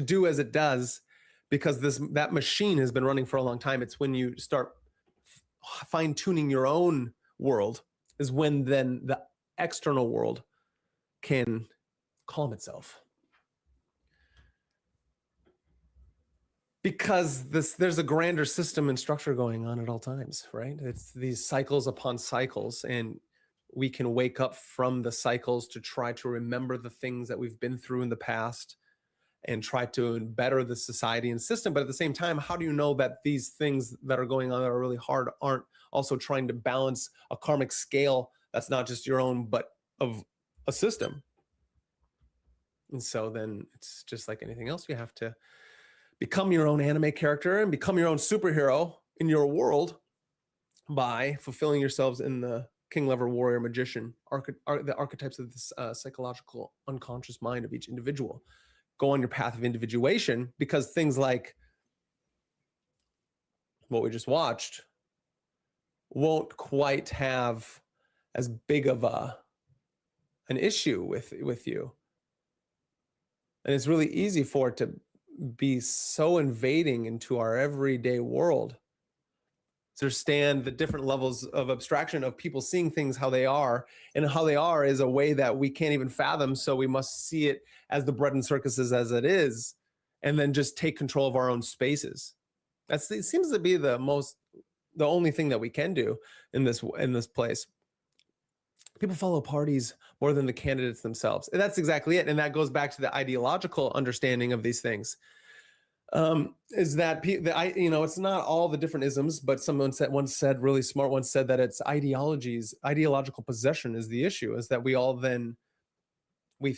do as it does, because that machine has been running for a long time. It's when you start fine tuning your own world is when then the external world can calm itself. Because there's a grander system and structure going on at all times, right? It's these cycles upon cycles, and we can wake up from the cycles to try to remember the things that we've been through in the past and try to better the society and system. But at the same time, how do you know that these things that are going on that are really hard aren't also trying to balance a karmic scale that's not just your own, but of a system? And so then it's just like anything else. You have to become your own anime character and become your own superhero in your world by fulfilling yourselves in the king, lover, warrior, magician, the archetypes of this psychological unconscious mind of each individual. Go on your path of individuation, because things like what we just watched won't quite have as big of an issue with you. And it's really easy for it to be so invading into our everyday world. To understand the different levels of abstraction of people seeing things how they are, and how they are is a way that we can't even fathom. So we must see it as the bread circuses as it is, and then just take control of our own spaces. It seems to be the only thing that we can do in this place. People follow parties more than the candidates themselves. And that's exactly it. And that goes back to the ideological understanding of these things. Is that it's not all the different isms, but someone said really smart once said that it's ideological possession is the issue, is that we all then we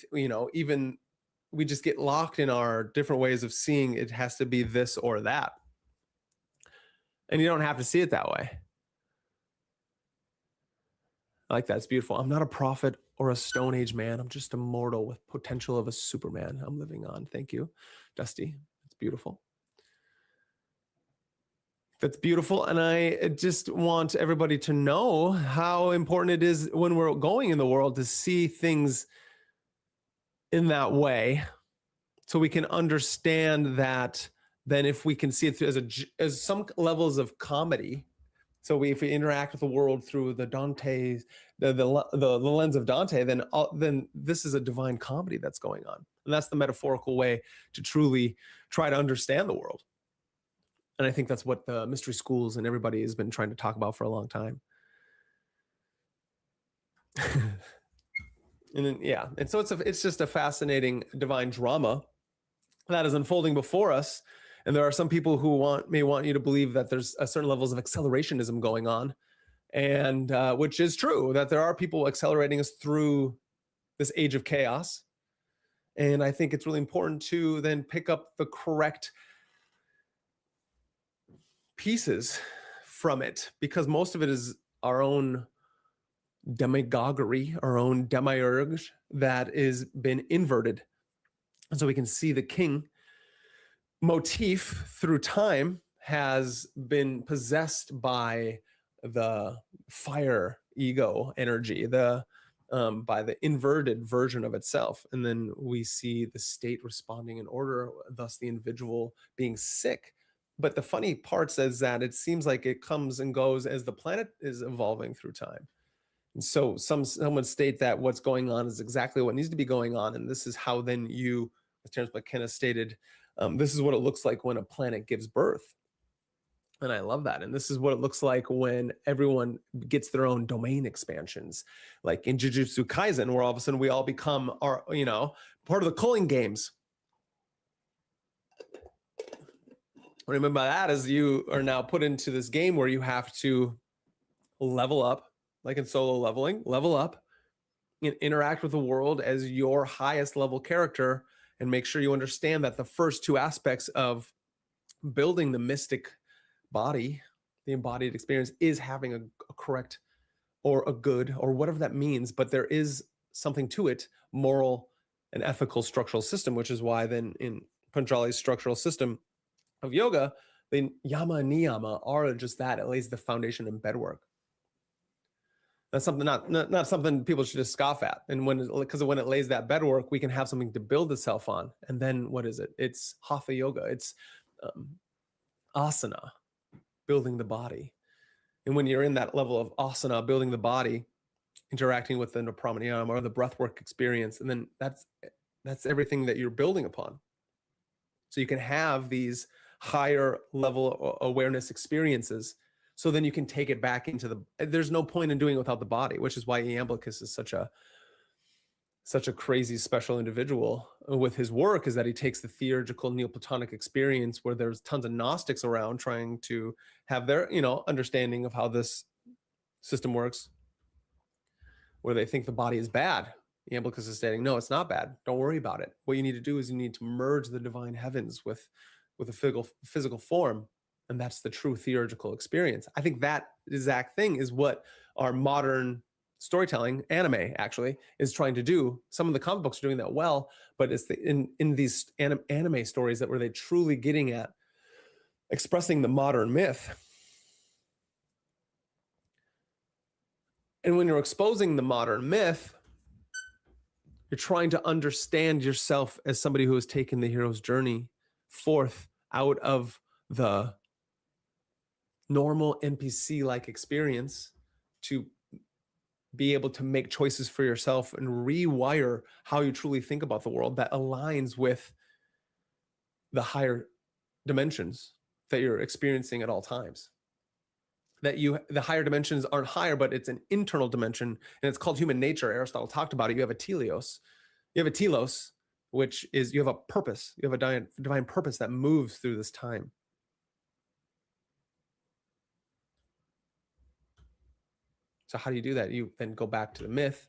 just get locked in our different ways of seeing it has to be this or that. And you don't have to see it that way. I like that. It's beautiful. I'm not a prophet or a Stone Age man. I'm just a mortal with potential of a Superman. I'm living on. Thank you, Dusty. It's beautiful. That's beautiful. And I just want everybody to know how important it is when we're going in the world to see things in that way, so we can understand that. Then if we can see it as some levels of comedy, so if we interact with the world through the Dante, the lens of Dante, then this is a divine comedy that's going on. And that's the metaphorical way to truly try to understand the world. And I think that's what the mystery schools and everybody has been trying to talk about for a long time. And then, yeah, and so it's just a fascinating divine drama that is unfolding before us. And there are some people who may want you to believe that there's a certain levels of accelerationism going on, and which is true, that there are people accelerating us through this age of chaos. And I think it's really important to then pick up the correct pieces from it, because most of it is our own demagoguery, our own demiurge that is been inverted. And so we can see the king motif through time has been possessed by the fire ego energy, by the inverted version of itself. And then we see the state responding in order, thus the individual being sick. But the funny part is that it seems like it comes and goes as the planet is evolving through time. And so someone state that what's going on is exactly what needs to be going on. And this is how then you, as Terence McKenna stated, this is what it looks like when a planet gives birth. And I love that. And this is what it looks like when everyone gets their own domain expansions, like in Jujutsu Kaisen, where all of a sudden we all become part of the culling games. What I mean by that is you are now put into this game where you have to level up, like in solo leveling, level up and interact with the world as your highest level character, and make sure you understand that the first two aspects of building the mystic body, the embodied experience, is having a correct or a good or whatever that means, but there is something to it, moral and ethical structural system, which is why then in Patanjali's structural system of yoga, then yama and niyama are just that. It lays the foundation and bedwork. That's something not something people should just scoff at. And because when it lays that bedwork, we can have something to build itself on. And then what is it? It's hatha yoga. It's asana, building the body. And when you're in that level of asana, building the body, interacting with the pranayama or the breathwork experience, and then that's everything that you're building upon. So you can have these higher level awareness experiences. So then you can take it back into there's no point in doing it without the body, which is why Iamblichus is such a crazy special individual with his work, is that he takes the theurgical Neoplatonic experience where there's tons of Gnostics around trying to have their, understanding of how this system works, where they think the body is bad. Iamblichus is stating, no, it's not bad. Don't worry about it. What you need to do is you need to merge the divine heavens with a physical form. And that's the true theurgical experience. I think that exact thing is what our modern storytelling, anime actually, is trying to do. Some of the comic books are doing that well, but it's in these anime stories that where they truly getting at expressing the modern myth. And when you're exposing the modern myth, you're trying to understand yourself as somebody who has taken the hero's journey forth out of the normal NPC-like experience to be able to make choices for yourself and rewire how you truly think about the world that aligns with the higher dimensions that you're experiencing at all times. The higher dimensions aren't higher, but it's an internal dimension, and it's called human nature. Aristotle talked about it. You have a telos. You have a telos, which is you have a purpose. You have a divine purpose that moves through this time. So how do you do that? You then go back to the myth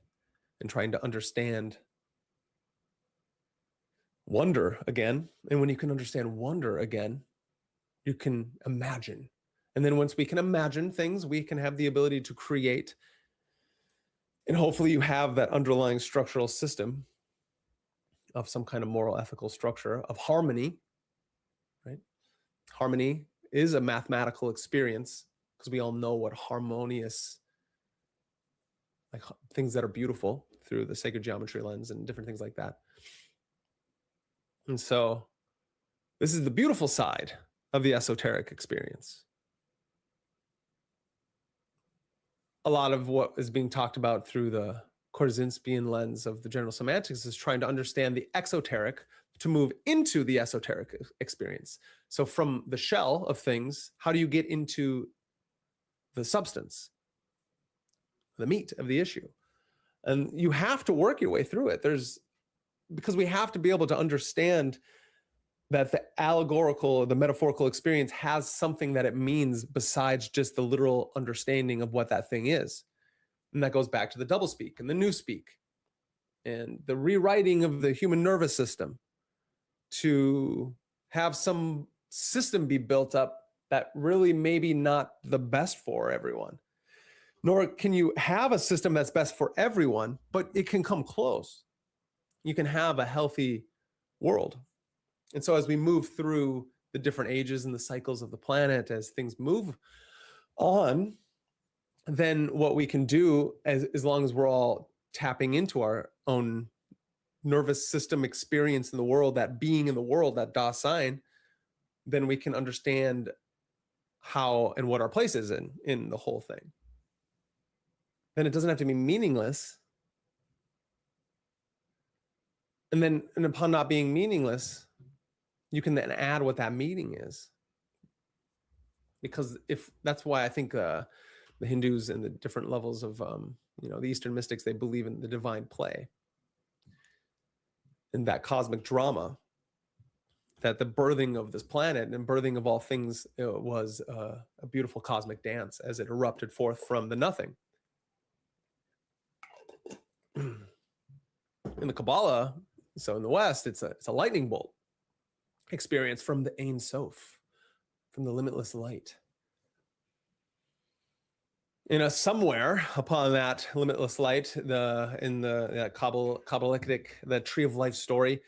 and trying to understand wonder again. And when you can understand wonder again, you can imagine. And then once we can imagine things, we can have the ability to create. And hopefully you have that underlying structural system of some kind of moral, ethical structure of harmony, right? Harmony is a mathematical experience because we all know what harmonious, like things that are beautiful through the sacred geometry lens and different things like that. And so this is the beautiful side of the esoteric experience. A lot of what is being talked about through the Korzinskian lens of the general semantics is trying to understand the exoteric to move into the esoteric experience. So from the shell of things, how do you get into the substance, the meat of the issue? And you have to work your way through it. Because we have to be able to understand that the allegorical, the metaphorical experience has something that it means besides just the literal understanding of what that thing is. And that goes back to the doublespeak and the newspeak and the rewriting of the human nervous system to have some system be built up that really maybe not the best for everyone. Nor can you have a system that's best for everyone, but it can come close. You can have a healthy world. And so as we move through the different ages and the cycles of the planet, as things move on, then what we can do, as long as we're all tapping into our own nervous system experience in the world, that being in the world, that Dasein, then we can understand how and what our place is in the whole thing. Then it doesn't have to be meaningless. And upon not being meaningless, you can then add what that meaning is. Because if that's why I think the Hindus and the different levels of the Eastern mystics, they believe in the divine play and that cosmic drama, that the birthing of this planet and birthing of all things was a beautiful cosmic dance as it erupted forth from the nothing. In the Kabbalah, so in the West, it's a lightning bolt experience from the Ein Sof, from the limitless light. Somewhere upon that limitless light, in the Kabbalistic, the Tree of Life story,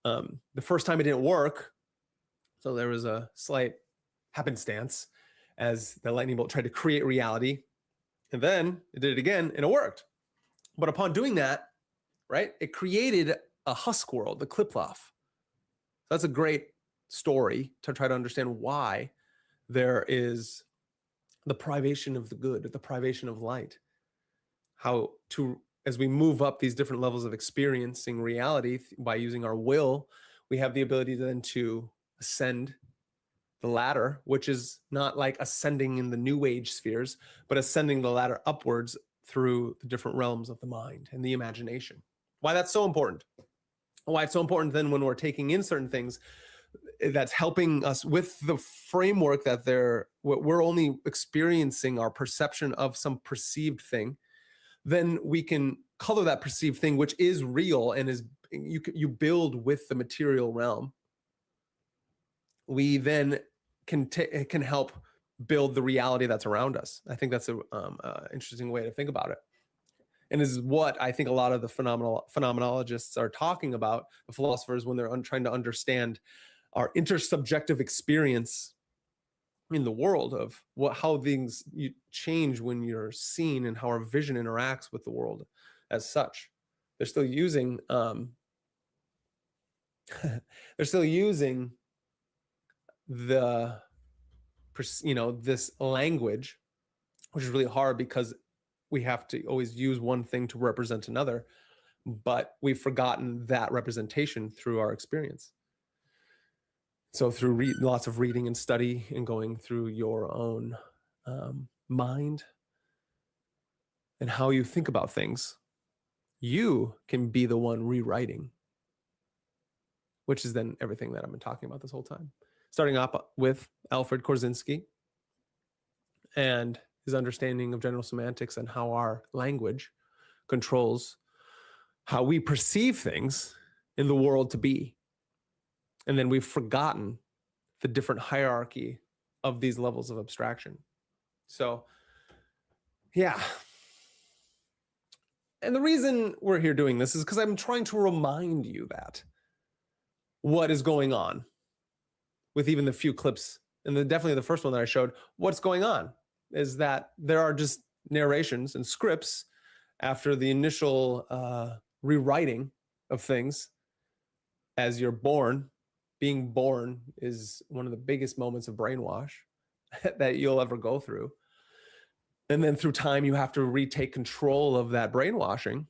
the first time it didn't work, so there was a slight happenstance as the lightning bolt tried to create reality, and then it did it again, and it worked. But upon doing that, right, it created a husk world, the Kliplaf. That's a great story to try to understand why there is the privation of the good, the privation of light. As we move up these different levels of experiencing reality by using our will, we have the ability then to ascend the ladder, which is not like ascending in the new age spheres, but ascending the ladder upwards through the different realms of the mind and the imagination. Why that's so important. Why it's so important then when we're taking in certain things, that's helping us with the framework that we're only experiencing our perception of some perceived thing. Then we can color that perceived thing, which is real and is you build with the material realm. We then can help build the reality that's around us. I think that's a interesting way to think about it. And this is what I think a lot of the phenomenologists are talking about, the philosophers, when they're trying to understand our intersubjective experience in the world of how things change when you're seen and how our vision interacts with the world as such. They're still using this language, which is really hard because we have to always use one thing to represent another, but we've forgotten that representation through our experience. So through lots of reading and study and going through your own mind and how you think about things, you can be the one rewriting, which is then everything that I've been talking about this whole time. Starting up with Alfred Korzinski and his understanding of general semantics and how our language controls how we perceive things in the world to be. And then we've forgotten the different hierarchy of these levels of abstraction. So, yeah. And the reason we're here doing this is because I'm trying to remind you that what is going on with even the few clips, and definitely the first one that I showed, what's going on is that there are just narrations and scripts after the initial rewriting of things as you're born. Being born is one of the biggest moments of brainwash that you'll ever go through. And then through time, you have to retake control of that brainwashing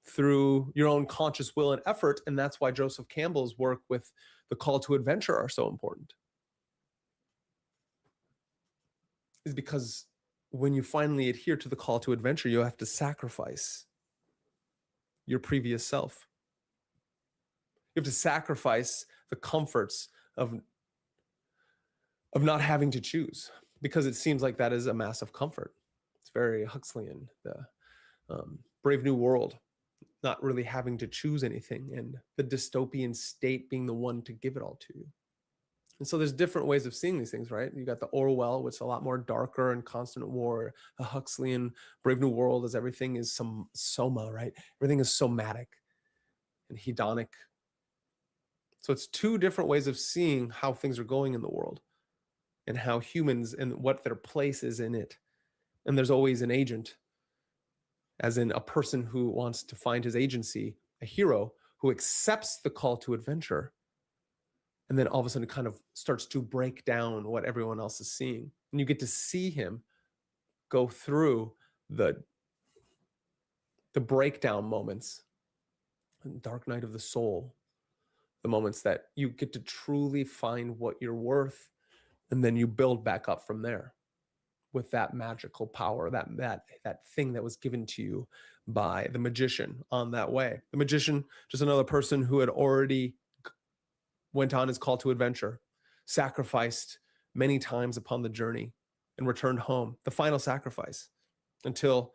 through your own conscious will and effort. And that's why Joseph Campbell's work with the call to adventure are so important. Is because when you finally adhere to the call to adventure, you have to sacrifice your previous self. You have to sacrifice the comforts of not having to choose, because it seems like that is a massive comfort. It's very Huxleyan, the Brave New World, not really having to choose anything, and the dystopian state being the one to give it all to you. And so there's different ways of seeing these things, right? You got the Orwell, which is a lot more darker and constant war. The Huxleyan Brave New World is everything is some soma, right? Everything is somatic and hedonic. So it's two different ways of seeing how things are going in the world and how humans and what their place is in it. And there's always an agent, as in a person who wants to find his agency, a hero who accepts the call to adventure, and then all of a sudden it kind of starts to break down what everyone else is seeing. And you get to see him go through the breakdown moments, dark night of the soul, the moments that you get to truly find what you're worth, and then you build back up from there with that magical power, that thing that was given to you by the magician on that way. The magician, just another person who had already went on his call to adventure, sacrificed many times upon the journey, and returned home, the final sacrifice, until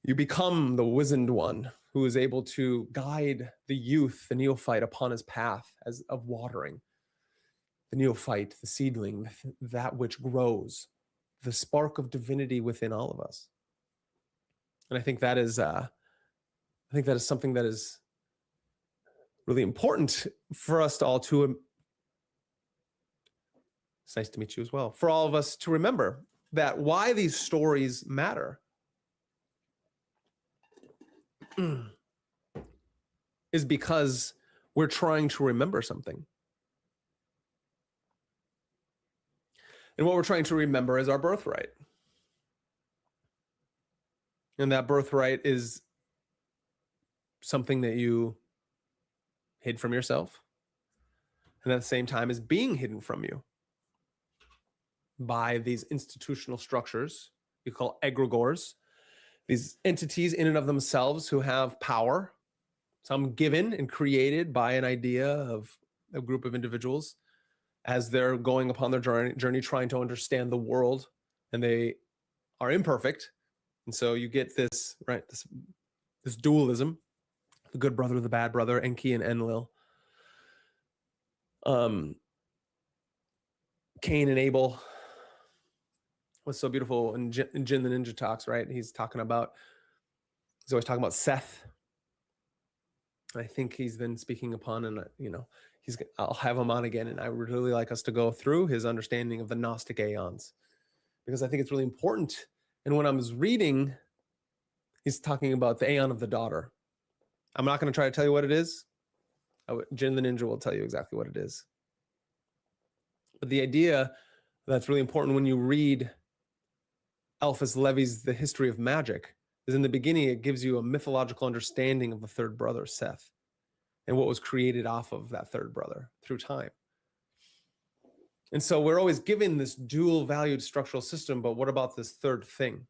you become the wizened one who is able to guide the youth, the neophyte, upon his path as of watering. The neophyte, the seedling, that which grows, the spark of divinity within all of us. And I think that is something that is really important for us to all to, it's nice to meet you as well, for all of us to remember that why these stories matter is because we're trying to remember something. And what we're trying to remember is our birthright. And that birthright is something that you hid from yourself, and at the same time is being hidden from you by these institutional structures we call egregores, these entities in and of themselves who have power, some given and created by an idea of a group of individuals as they're going upon their journey trying to understand the world, and they are imperfect. And so you get this, right, this dualism, the good brother, the bad brother, Enki and Enlil. Cain and Abel. What's so beautiful in Jin the Ninja talks, right? He's always talking about Seth. And I think he's been speaking upon, and I'll have him on again, and I would really like us to go through his understanding of the Gnostic aeons, because I think it's really important. And when I was reading, he's talking about the aeon of the daughter. I'm not going to try to tell you what it is. Jin the Ninja will tell you exactly what it is. But the idea that's really important when you read Alphys Levy's The History of Magic is in the beginning, it gives you a mythological understanding of the third brother, Seth, and what was created off of that third brother through time. And so we're always given this dual valued structural system, but what about this third thing?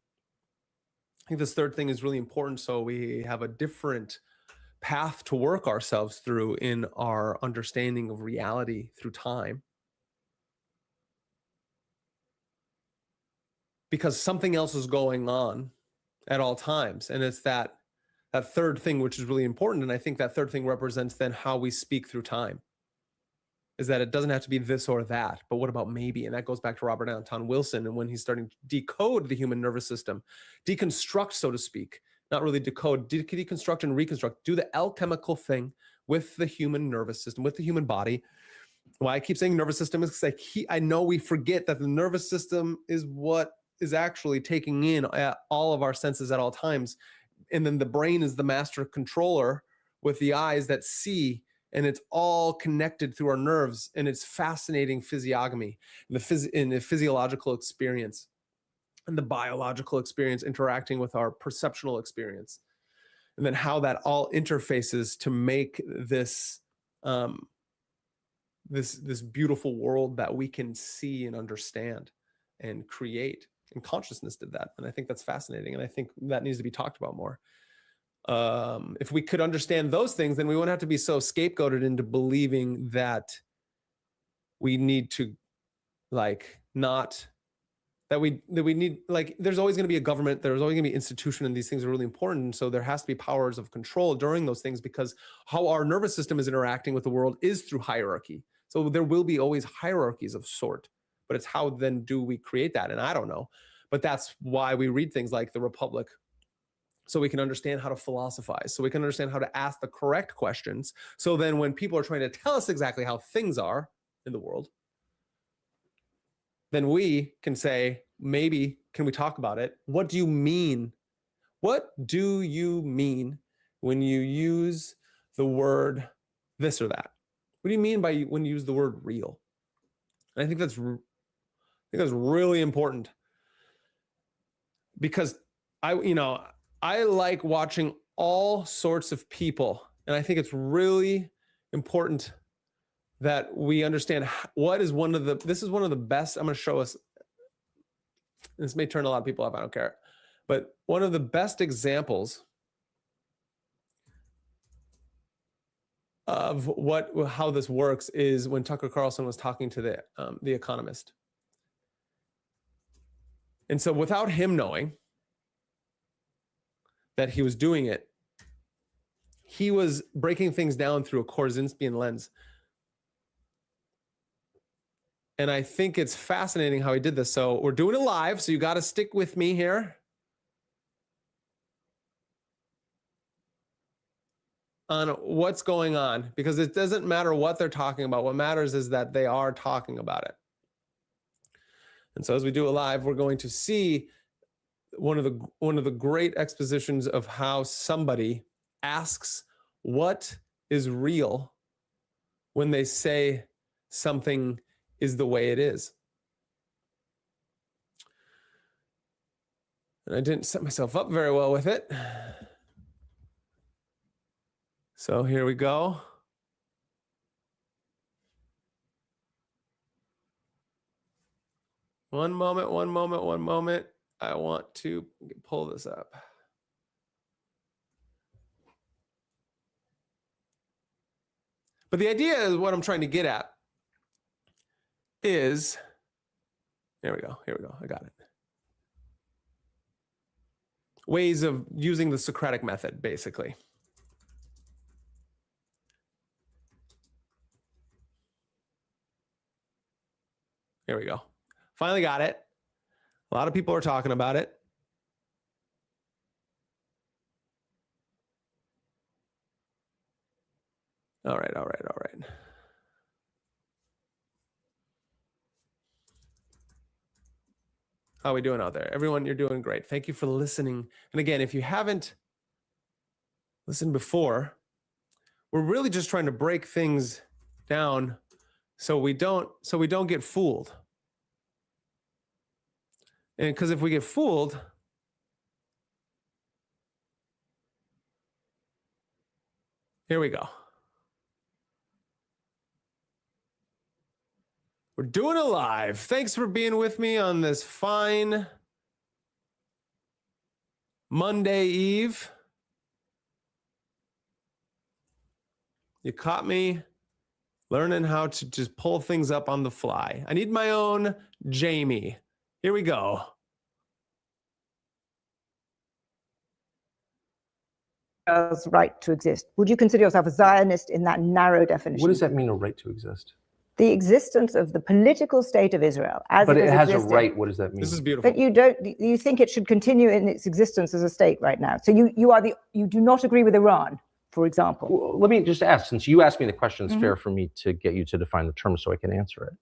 I think this third thing is really important, so we have a different path to work ourselves through in our understanding of reality through time. Because something else is going on at all times. And it's that third thing, which is really important. And I think that third thing represents then how we speak through time. is that it doesn't have to be this or that, but what about maybe? And that goes back to Robert Anton Wilson, and when he's starting to decode the human nervous system, deconstruct, so to speak, not really decode, deconstruct and reconstruct, do the alchemical thing with the human nervous system, with the human body. Why I keep saying nervous system is because I know we forget that the nervous system is what is actually taking in all of our senses at all times. And then the brain is the master controller with the eyes that see, and it's all connected through our nerves, and it's fascinating physiognomy in the physiological experience and the biological experience interacting with our perceptual experience, and then how that all interfaces to make this this beautiful world that we can see and understand and create. And consciousness did that, and I think that's fascinating, and I think that needs to be talked about more. If we could understand those things, then we wouldn't have to be so scapegoated into believing that we need to, like, not that we need, like, there's always going to be a government, there's always going to be institution, and these things are really important. So there has to be powers of control during those things, because how our nervous system is interacting with the world is through hierarchy. So there will be always hierarchies of sort, but it's how then do we create that? And I don't know, but that's why we read things like The Republic, so we can understand how to philosophize, so we can understand how to ask the correct questions. So then when people are trying to tell us exactly how things are in the world, then we can say, maybe, can we talk about it? What do you mean? What do you mean when you use the word this or that? What do you mean by when you use the word real? And I think that's really important, because I like watching all sorts of people, and I think it's really important that we understand what is this is one of the best, I'm going to show us, this may turn a lot of people off, I don't care, but one of the best examples of how this works is when Tucker Carlson was talking to the Economist. And so without him knowing that he was doing it, he was breaking things down through a Korzinskian lens. And I think it's fascinating how he did this. So we're doing it live, so you got to stick with me here on what's going on, because it doesn't matter what they're talking about. What matters is that they are talking about it. And so as we do it live, we're going to see one of the great expositions of how somebody asks what is real when they say something is the way it is. And I didn't set myself up very well with it. So here we go. One moment. I want to pull this up. But the idea is what I'm trying to get at is, here we go, I got it. Ways of using the Socratic method, basically. Here we go. Finally got it. A lot of people are talking about it. All right. How are we doing out there? Everyone, you're doing great. Thank you for listening. And again, if you haven't listened before, we're really just trying to break things down so we don't get fooled. And because if we get fooled, here we go. We're doing it live. Thanks for being with me on this fine Monday Eve. You caught me learning how to just pull things up on the fly. I need my own Jamie. Here we go. Right to exist. Would you consider yourself a Zionist in that narrow definition? What does that mean, a right to exist? the existence of the political state of Israel as But it it has existed. a right. What does that mean? This is beautiful. But you think it should continue in its existence as a state right now. So you do not agree with Iran, for example. Well, let me just ask, since you asked me the question, it's fair for me to get you to define the term so I can answer it.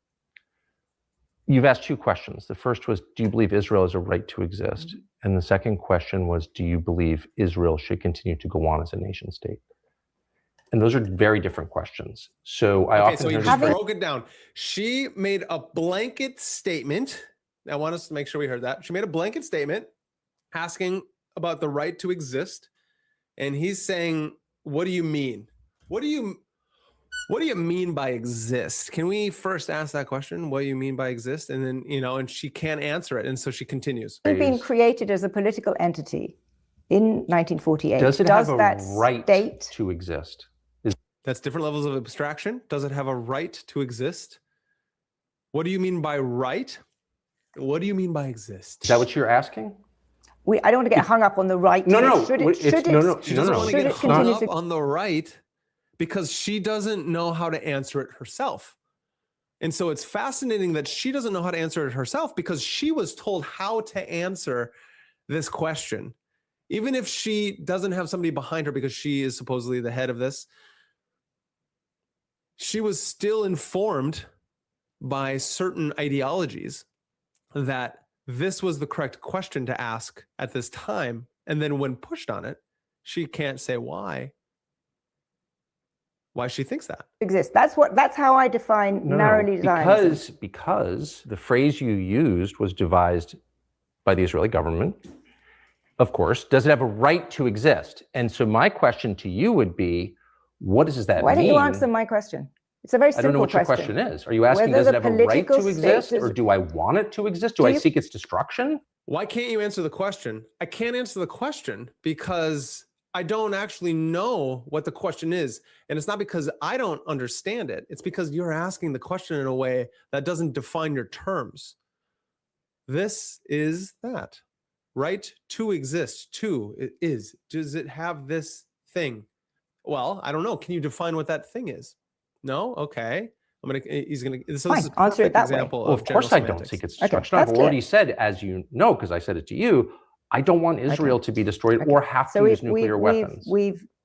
You've asked two questions. The first was, do you believe Israel has a right to exist? And the second question was, do you believe Israel should continue to go on as a nation state? And those are very different questions. So I often so you hear just this broke it down. She made a blanket statement. I want us to make sure we heard that. She made a blanket statement asking about the right to exist. And he's saying, what do you mean? What do you mean by exist? Can we first ask that question? What do you mean by exist? And then, and she can't answer it. And so she continues. It's been created as a political entity in 1948. Does it have a that right state to exist? That's different levels of abstraction. Does it have a right to exist? What do you mean by right? What do you mean by exist? Is that what you're asking? I don't want to get hung up on the right. No, no. She doesn't want to get hung up on the right because she doesn't know how to answer it herself. And so it's fascinating that she doesn't know how to answer it herself because she was told how to answer this question. Even if she doesn't have somebody behind her because she is supposedly the head of this, she was still informed by certain ideologies that this was the correct question to ask at this time. And then when pushed on it, she can't say why she thinks that. Exists. That's how I define narrowly Zionism. Because the phrase you used was devised by the Israeli government. Of course, does it have a right to exist? And so my question to you would be, what does that mean? Why don't you answer my question? It's a very simple question. I don't know what your question is. Are you asking, does it have a right to exist, or do I want it to exist? Do I seek its destruction? Why can't you answer the question? I can't answer the question because I don't actually know what the question is. And it's not because I don't understand it. It's because you're asking the question in a way that doesn't define your terms. This is that. Right to exist, it is. Does it have this thing? Well, I don't know. Can you define what that thing is? No? Okay. So Fine, this is a answer it perfect that example way. Well, of of course I don't seek its destruction. I've already said, as you know, because I said it to you, I don't want Israel to be destroyed or have to use nuclear weapons.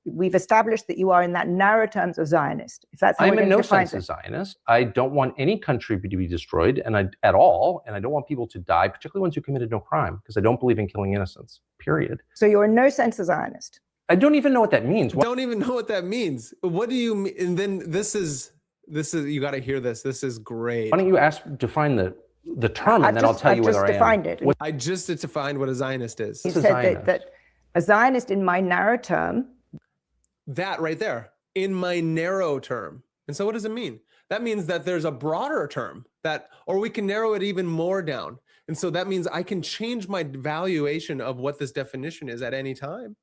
We've established that you are in that narrow terms of Zionist. If that's how I'm we're in going no to define sense a Zionist. I don't want any country to be destroyed, at all, and I don't want people to die, particularly ones who committed no crime, because I don't believe in killing innocents. Period. So you're in no sense a Zionist. I don't even know what that means. Don't even know what that means. What do you mean? And then this is you got to hear this. This is great. Why don't you define the term, and then I'll tell you whether I am. I've just defined it. I just defined what a Zionist is. You said that a Zionist in my narrow term. That right there, in my narrow term. And so what does it mean? That means that there's a broader term or we can narrow it even more down. And so that means I can change my valuation of what this definition is at any time.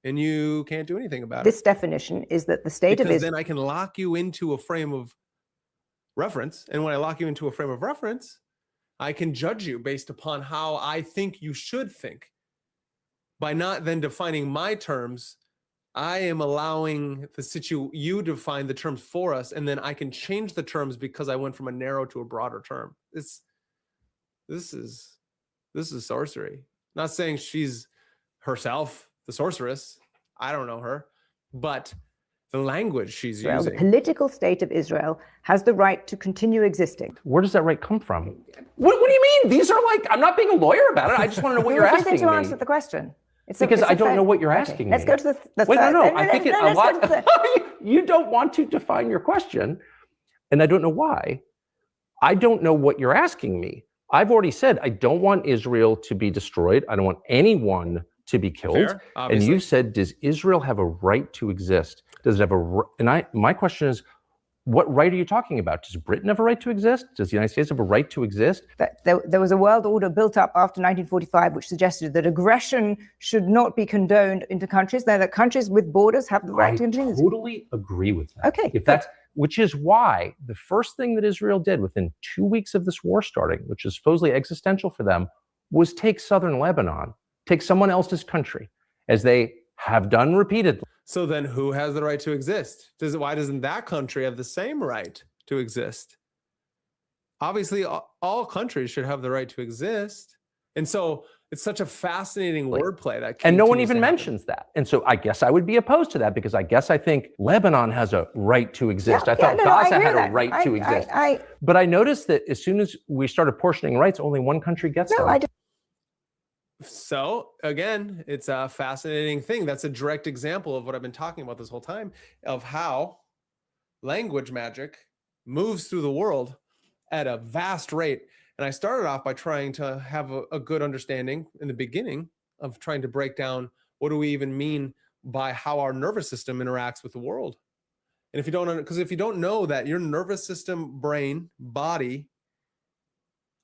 And you can't do anything about it. This definition is that the state of Israel. Because then I can lock you into a frame of reference. And when I lock you into a frame of reference, I can judge you based upon how I think you should think. By not then defining my terms, I am allowing you define the terms for us, and then I can change the terms because I went from a narrow to a broader term. This is sorcery. Not saying she's herself the sorceress. I don't know her, but the language she's using. The political state of Israel has the right to continue existing. Where does that right come from? What do you mean? These are I'm not being a lawyer about it. I just want to know what you're asking me. To answer the question. Because I don't know what you're asking me. Let's go to the Wait, third. no. I think a lot. You don't want to define your question, and I don't know why. I don't know what you're asking me. I've already said I don't want Israel to be destroyed. I don't want anyone to be killed. Fair, and you said, does Israel have a right to exist? Does it have my question is, what right are you talking about? Does Britain have a right to exist? Does the United States have a right to exist? There was a world order built up after 1945, which suggested that aggression should not be condoned into countries. Now that countries with borders have the right to continue. I totally agree with that. Okay. Which is why the first thing that Israel did within 2 weeks of this war starting, which is supposedly existential for them, was take southern Lebanon, take someone else's country, as they have done repeatedly. So then who has the right to exist? Why doesn't that country have the same right to exist. Obviously, all countries should have the right to exist. And so it's such a fascinating wordplay that and no one continues even to happen. mentions that. And so I guess I would be opposed to that, because I guess I think Lebanon has a right to exist. I thought Gaza had a right to exist. But I noticed that as soon as we start apportioning rights, only one country gets them. So again, it's a fascinating thing. That's a direct example of what I've been talking about this whole time, of how language magic moves through the world at a vast rate. And I started off by trying to have a good understanding in the beginning of trying to break down what do we even mean by how our nervous system interacts with the world. And if you don't, because if you don't know that your nervous system, brain, body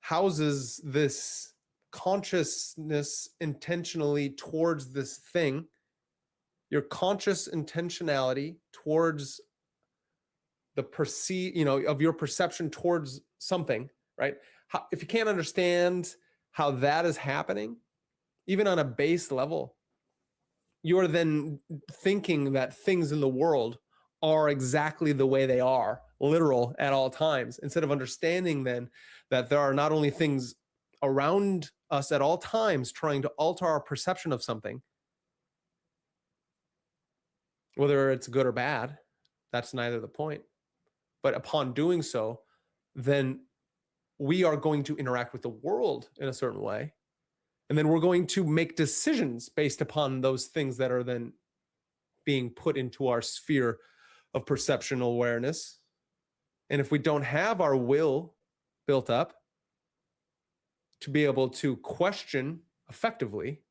houses this consciousness intentionally towards this thing, your conscious intentionality towards the of your perception towards something, right? If you can't understand how that is happening, even on a base level, you're then thinking that things in the world are exactly the way they are, literal at all times, instead of understanding then that there are not only things around us at all times trying to alter our perception of something, whether it's good or bad, that's neither the point. But upon doing so, then we are going to interact with the world in a certain way. And then we're going to make decisions based upon those things that are then being put into our sphere of perceptual awareness. And if we don't have our will built up to be able to question effectively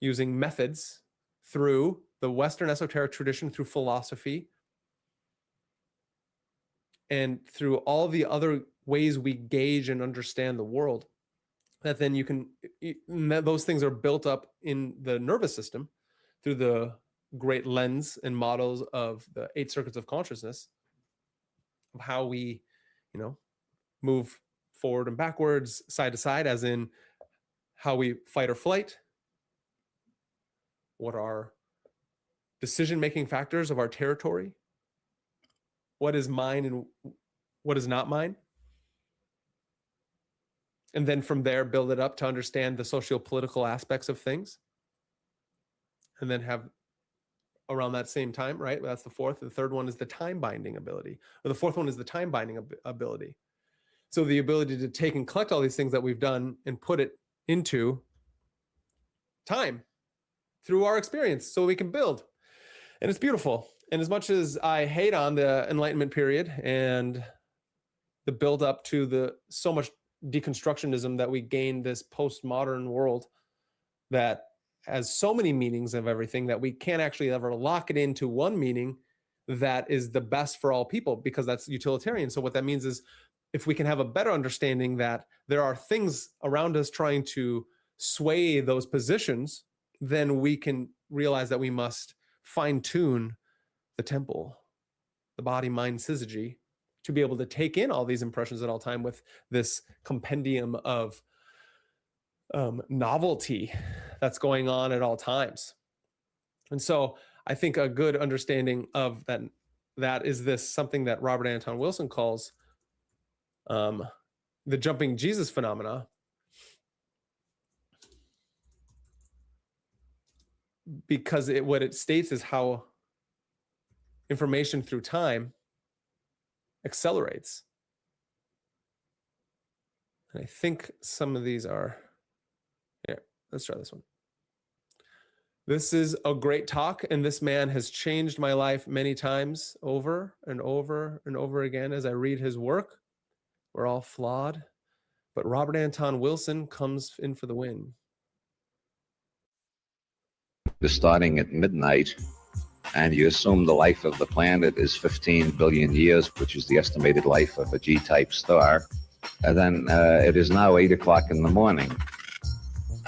using methods through the Western esoteric tradition, through philosophy, and through all the other ways we gauge and understand the world, that then you can, those things are built up in the nervous system through the great lens and models of the 8 circuits of consciousness, of how we, move forward and backwards, side to side, as in how we fight or flight, what are decision-making factors of our territory, what is mine and what is not mine. And then from there, build it up to understand the socio-political aspects of things. And then have around that same time, right? That's the fourth. The third one is the time binding ability. Or the fourth one is the time binding ability. So the ability to take and collect all these things that we've done and put it into time through our experience so we can build. And it's beautiful. And as much as I hate on the Enlightenment period and the build up to so much deconstructionism that we gained, this postmodern world that has so many meanings of everything that we can't actually ever lock it into one meaning that is the best for all people, because that's utilitarian. So what that means is, if we can have a better understanding that there are things around us trying to sway those positions, then we can realize that we must fine-tune the temple, the body, mind, syzygy, to be able to take in all these impressions at all time with this compendium of novelty that's going on at all times. And so I think a good understanding of that is this, something that Robert Anton Wilson calls the jumping Jesus phenomena, because what it states is how information through time accelerates. And I think some of these are, let's try this one. This is a great talk, and this man has changed my life many times over and over and over again as I read his work. We're all flawed, but Robert Anton Wilson comes in for the win. Starting at midnight, and you assume the life of the planet is 15 billion years, which is the estimated life of a G-type star. And then it is now 8 o'clock in the morning,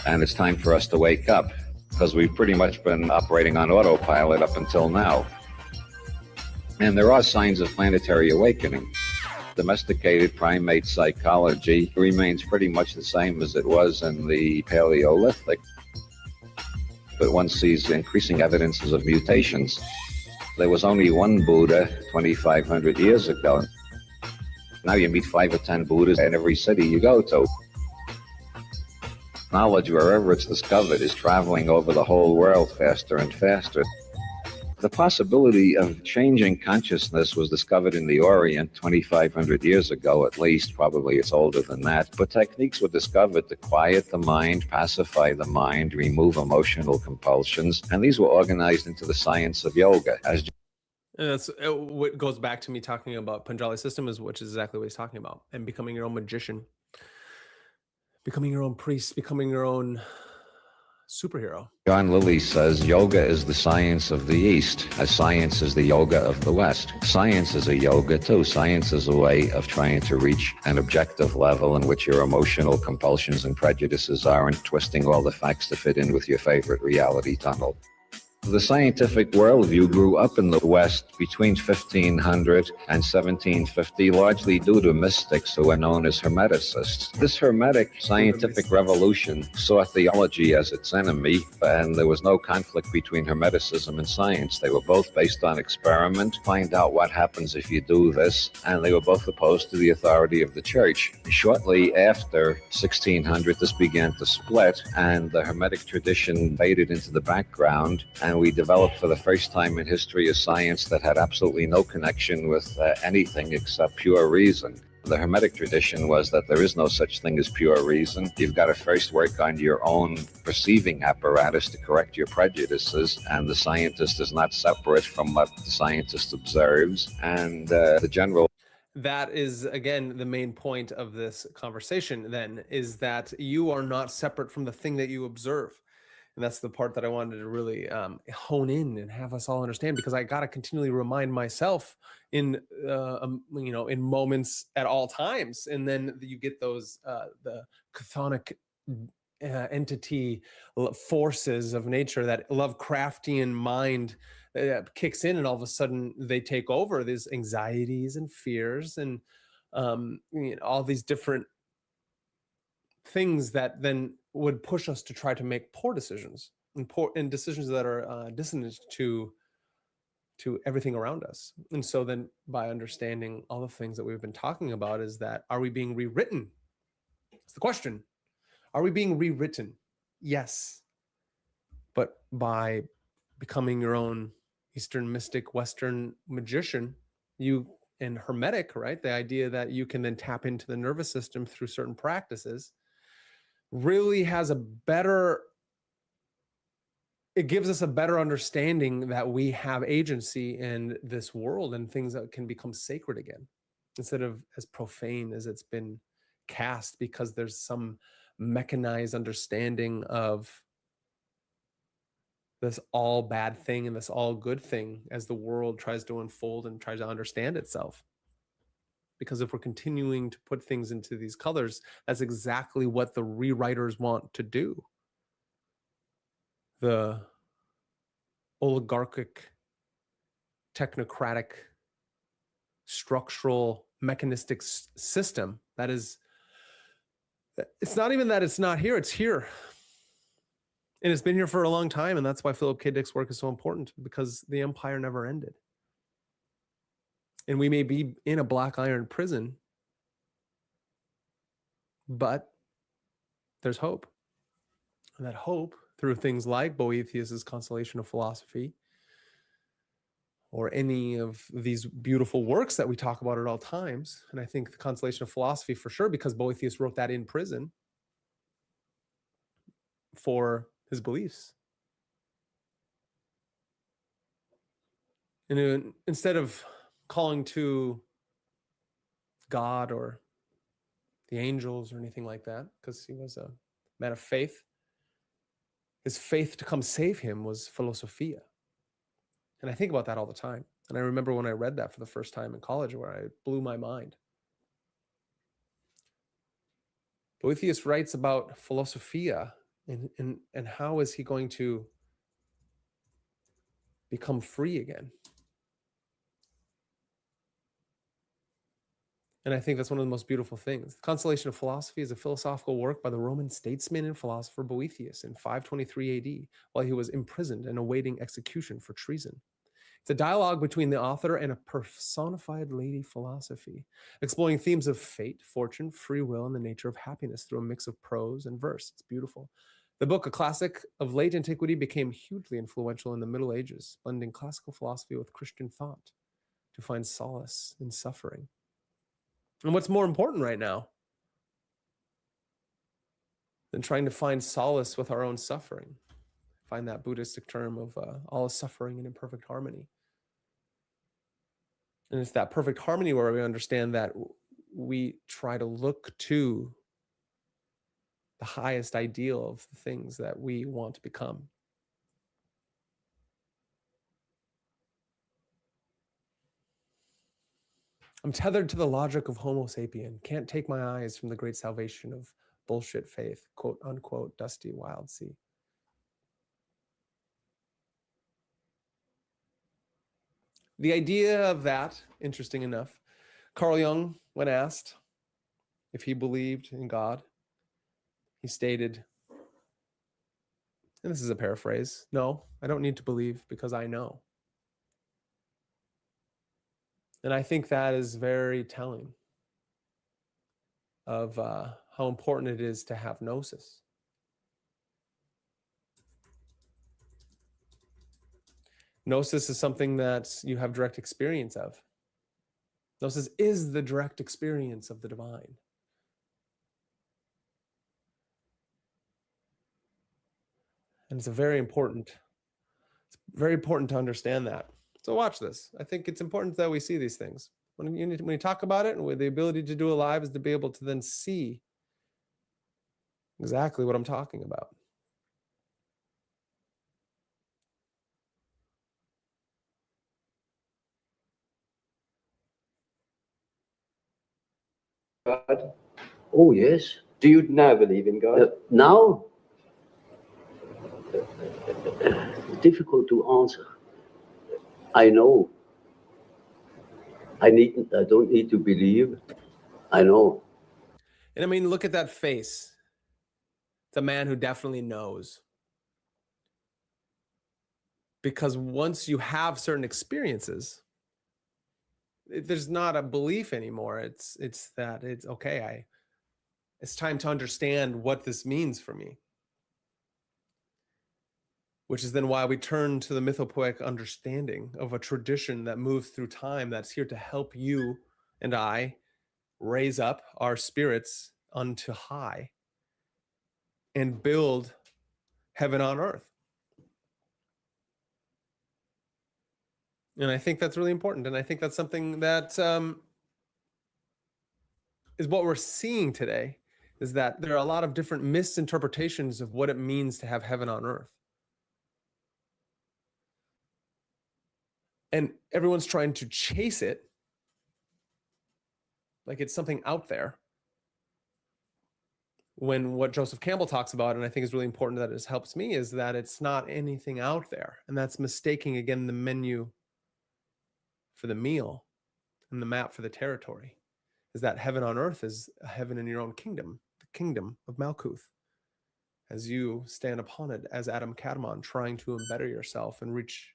and it's time for us to wake up, because we've pretty much been operating on autopilot up until now. And there are signs of planetary awakening. Domesticated primate psychology remains pretty much the same as it was in the Paleolithic, but one sees increasing evidences of mutations. There was only one Buddha 2,500 years ago. Now you meet 5 or 10 Buddhas in every city you go to. Knowledge, wherever it's discovered, is traveling over the whole world faster and faster. The possibility of changing consciousness was discovered in the Orient 2,500 years ago, at least. Probably it's older than that. But techniques were discovered to quiet the mind, pacify the mind, remove emotional compulsions, and these were organized into the science of yoga. And that's what goes back to me talking about Panjali system, which is exactly what he's talking about, and becoming your own magician, becoming your own priest, becoming your own superhero. John Lilly says yoga is the science of the East, as science is the yoga of the West. Science is a yoga too. Science is a way of trying to reach an objective level in which your emotional compulsions and prejudices aren't twisting all the facts to fit in with your favorite reality tunnel. The scientific worldview grew up in the West between 1500 and 1750, largely due to mystics who are known as Hermeticists. This Hermetic scientific revolution saw theology as its enemy, and there was no conflict between Hermeticism and science. They were both based on experiment, find out what happens if you do this, and they were both opposed to the authority of the church. Shortly after 1600, this began to split, and the Hermetic tradition faded into the background, and we developed for the first time in history a science that had absolutely no connection with anything except pure reason. The Hermetic tradition was that there is no such thing as pure reason. You've got to first work on your own perceiving apparatus to correct your prejudices, and the scientist is not separate from what the scientist observes, and the general... That is, again, the main point of this conversation, then, is that you are not separate from the thing that you observe. And that's the part that I wanted to really hone in and have us all understand, because I got to continually remind myself in, in moments at all times. And then you get those, the chthonic entity forces of nature, that Lovecraftian mind kicks in, and all of a sudden they take over these anxieties and fears and all these different things that then would push us to try to make poor decisions, and decisions that are dissonant to everything around us. And so then, by understanding all the things that we've been talking about, is that, are we being rewritten? It's the question. Are we being rewritten? Yes. But by becoming your own Eastern mystic, Western magician, and Hermetic, right? The idea that you can then tap into the nervous system through certain practices really has it gives us a better understanding that we have agency in this world, and things that can become sacred again, instead of as profane as it's been cast, because there's some mechanized understanding of this all bad thing and this all good thing as the world tries to unfold and tries to understand itself. Because if we're continuing to put things into these colors, that's exactly what the rewriters want to do. The oligarchic, technocratic, structural, mechanistic system that is, it's not even that it's not here, it's here. And it's been here for a long time, and that's why Philip K. Dick's work is so important, because the empire never ended. And we may be in a black iron prison, but there's hope. And that hope, through things like Boethius's Constellation of Philosophy, or any of these beautiful works that we talk about at all times. And I think the Constellation of Philosophy for sure, because Boethius wrote that in prison for his beliefs. And instead of calling to God or the angels or anything like that, because he was a man of faith, his faith to come save him was philosophia. And I think about that all the time. And I remember when I read that for the first time in college, where I blew my mind. Boethius writes about philosophia, and how is he going to become free again? And I think that's one of the most beautiful things. The Constellation of Philosophy is a philosophical work by the Roman statesman and philosopher Boethius in 523 AD, while he was imprisoned and awaiting execution for treason. It's a dialogue between the author and a personified lady philosophy, exploring themes of fate, fortune, free will, and the nature of happiness through a mix of prose and verse. It's beautiful. The book, a classic of late antiquity, became hugely influential in the Middle Ages, blending classical philosophy with Christian thought to find solace in suffering. And what's more important right now than trying to find solace with our own suffering? Find that Buddhistic term of all is suffering in imperfect harmony. And it's that perfect harmony where we understand that we try to look to the highest ideal of the things that we want to become. I'm tethered to the logic of Homo sapien. Can't take my eyes from the great salvation of bullshit faith, quote unquote, Dusty Wild Sea. The idea of that, interesting enough, Carl Jung, when asked if he believed in God, he stated, and this is a paraphrase, "No, I don't need to believe because I know." And I think that is very telling of how important it is to have gnosis. Gnosis is something that you have direct experience of. Gnosis is the direct experience of the divine. And it's very important to understand that. So watch this. I think it's important that we see these things. When you talk about it, and with the ability to do it live is to be able to then see exactly what I'm talking about. God? Oh, yes. Do you now believe in God? Now? Difficult to answer. I know. I don't need to believe. I know. And I mean, look at that face. It's a man who definitely knows. Because once you have certain experiences, there's not a belief anymore. It's that it's okay. It's time to understand what this means for me. Which is then why we turn to the mythopoetic understanding of a tradition that moves through time, that's here to help you and I raise up our spirits unto high and build heaven on earth. And I think that's really important. And I think that's something that is what we're seeing today, is that there are a lot of different misinterpretations of what it means to have heaven on earth. And everyone's trying to chase it like it's something out there. When what Joseph Campbell talks about, and I think is really important that it helps me, is that it's not anything out there. And that's mistaking, again, the menu for the meal and the map for the territory. Is that heaven on earth is a heaven in your own kingdom, the kingdom of Malkuth, as you stand upon it as Adam Kadmon, trying to embetter yourself and reach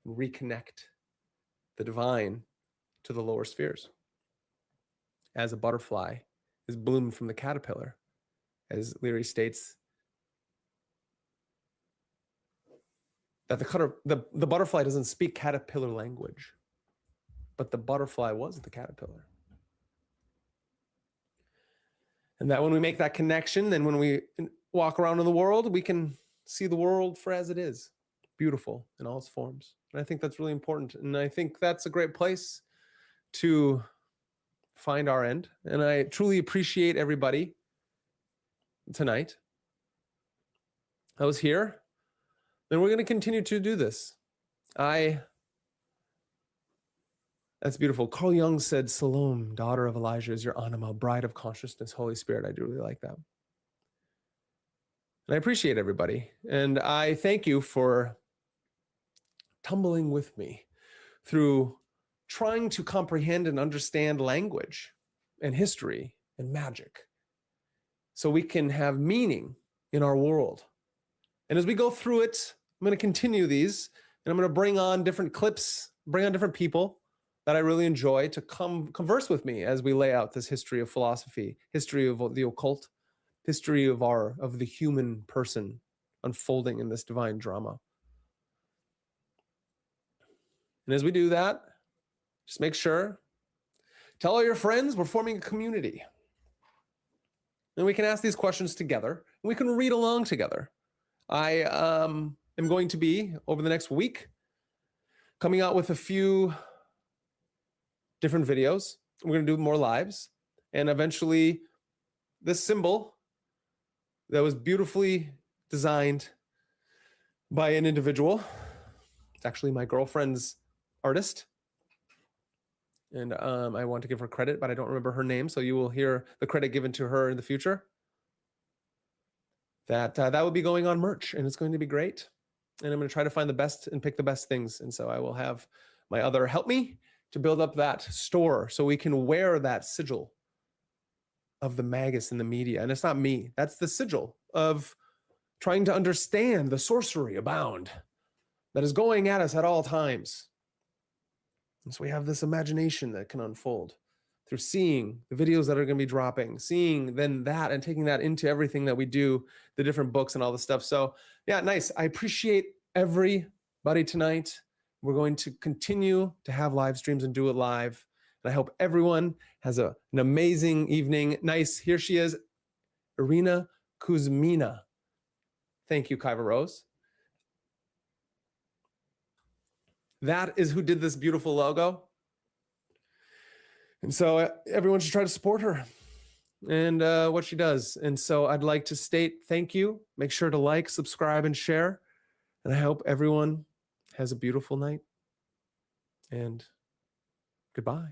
and reconnect the divine to the lower spheres. As a butterfly is bloomed from the caterpillar, as Leary states, that the butterfly doesn't speak caterpillar language, but the butterfly was the caterpillar. And that when we make that connection, then when we walk around in the world, we can see the world for as it is, beautiful in all its forms. And I think that's really important. And I think that's a great place to find our end. And I truly appreciate everybody tonight. I was here, and we're going to continue to do this. That's beautiful. Carl Jung said, Salome, daughter of Elijah, is your anima, bride of consciousness, Holy Spirit. I do really like that. And I appreciate everybody. And I thank you for tumbling with me through trying to comprehend and understand language and history and magic so we can have meaning in our world. And as we go through it, I'm going to continue these And I'm going to bring on different clips, bring on different people that I really enjoy to come converse with me as we lay out this history of philosophy, history of the occult, history of the human person unfolding in this divine drama. And as we do that, just make sure, tell all your friends we're forming a community. And we can ask these questions together, and we can read along together. I am going to be, over the next week, coming out with a few different videos. We're going to do more lives. And eventually, this symbol that was beautifully designed by an individual, it's actually my girlfriend's artist. And I want to give her credit, but I don't remember her name. So you will hear the credit given to her in the future. That will be going on merch, and it's going to be great. And I'm going to try to find the best and pick the best things. And so I will have my other help me to build up that store so we can wear that sigil of the Magus in the media. And it's not me. That's the sigil of trying to understand the sorcery abound that is going at us at all times. And so we have this imagination that can unfold through seeing the videos that are going to be dropping, seeing then that and taking that into everything that we do, the different books and all the stuff. So yeah, nice. I appreciate everybody tonight. We're going to continue to have live streams and do it live. And I hope everyone has an amazing evening. Nice. Here she is, Irina Kuzmina. Thank you, Kaiva Rose. That is who did this beautiful logo. And so everyone should try to support her and what she does. And so I'd like to state thank you. Make sure to like, subscribe, and share. And I hope everyone has a beautiful night. And goodbye.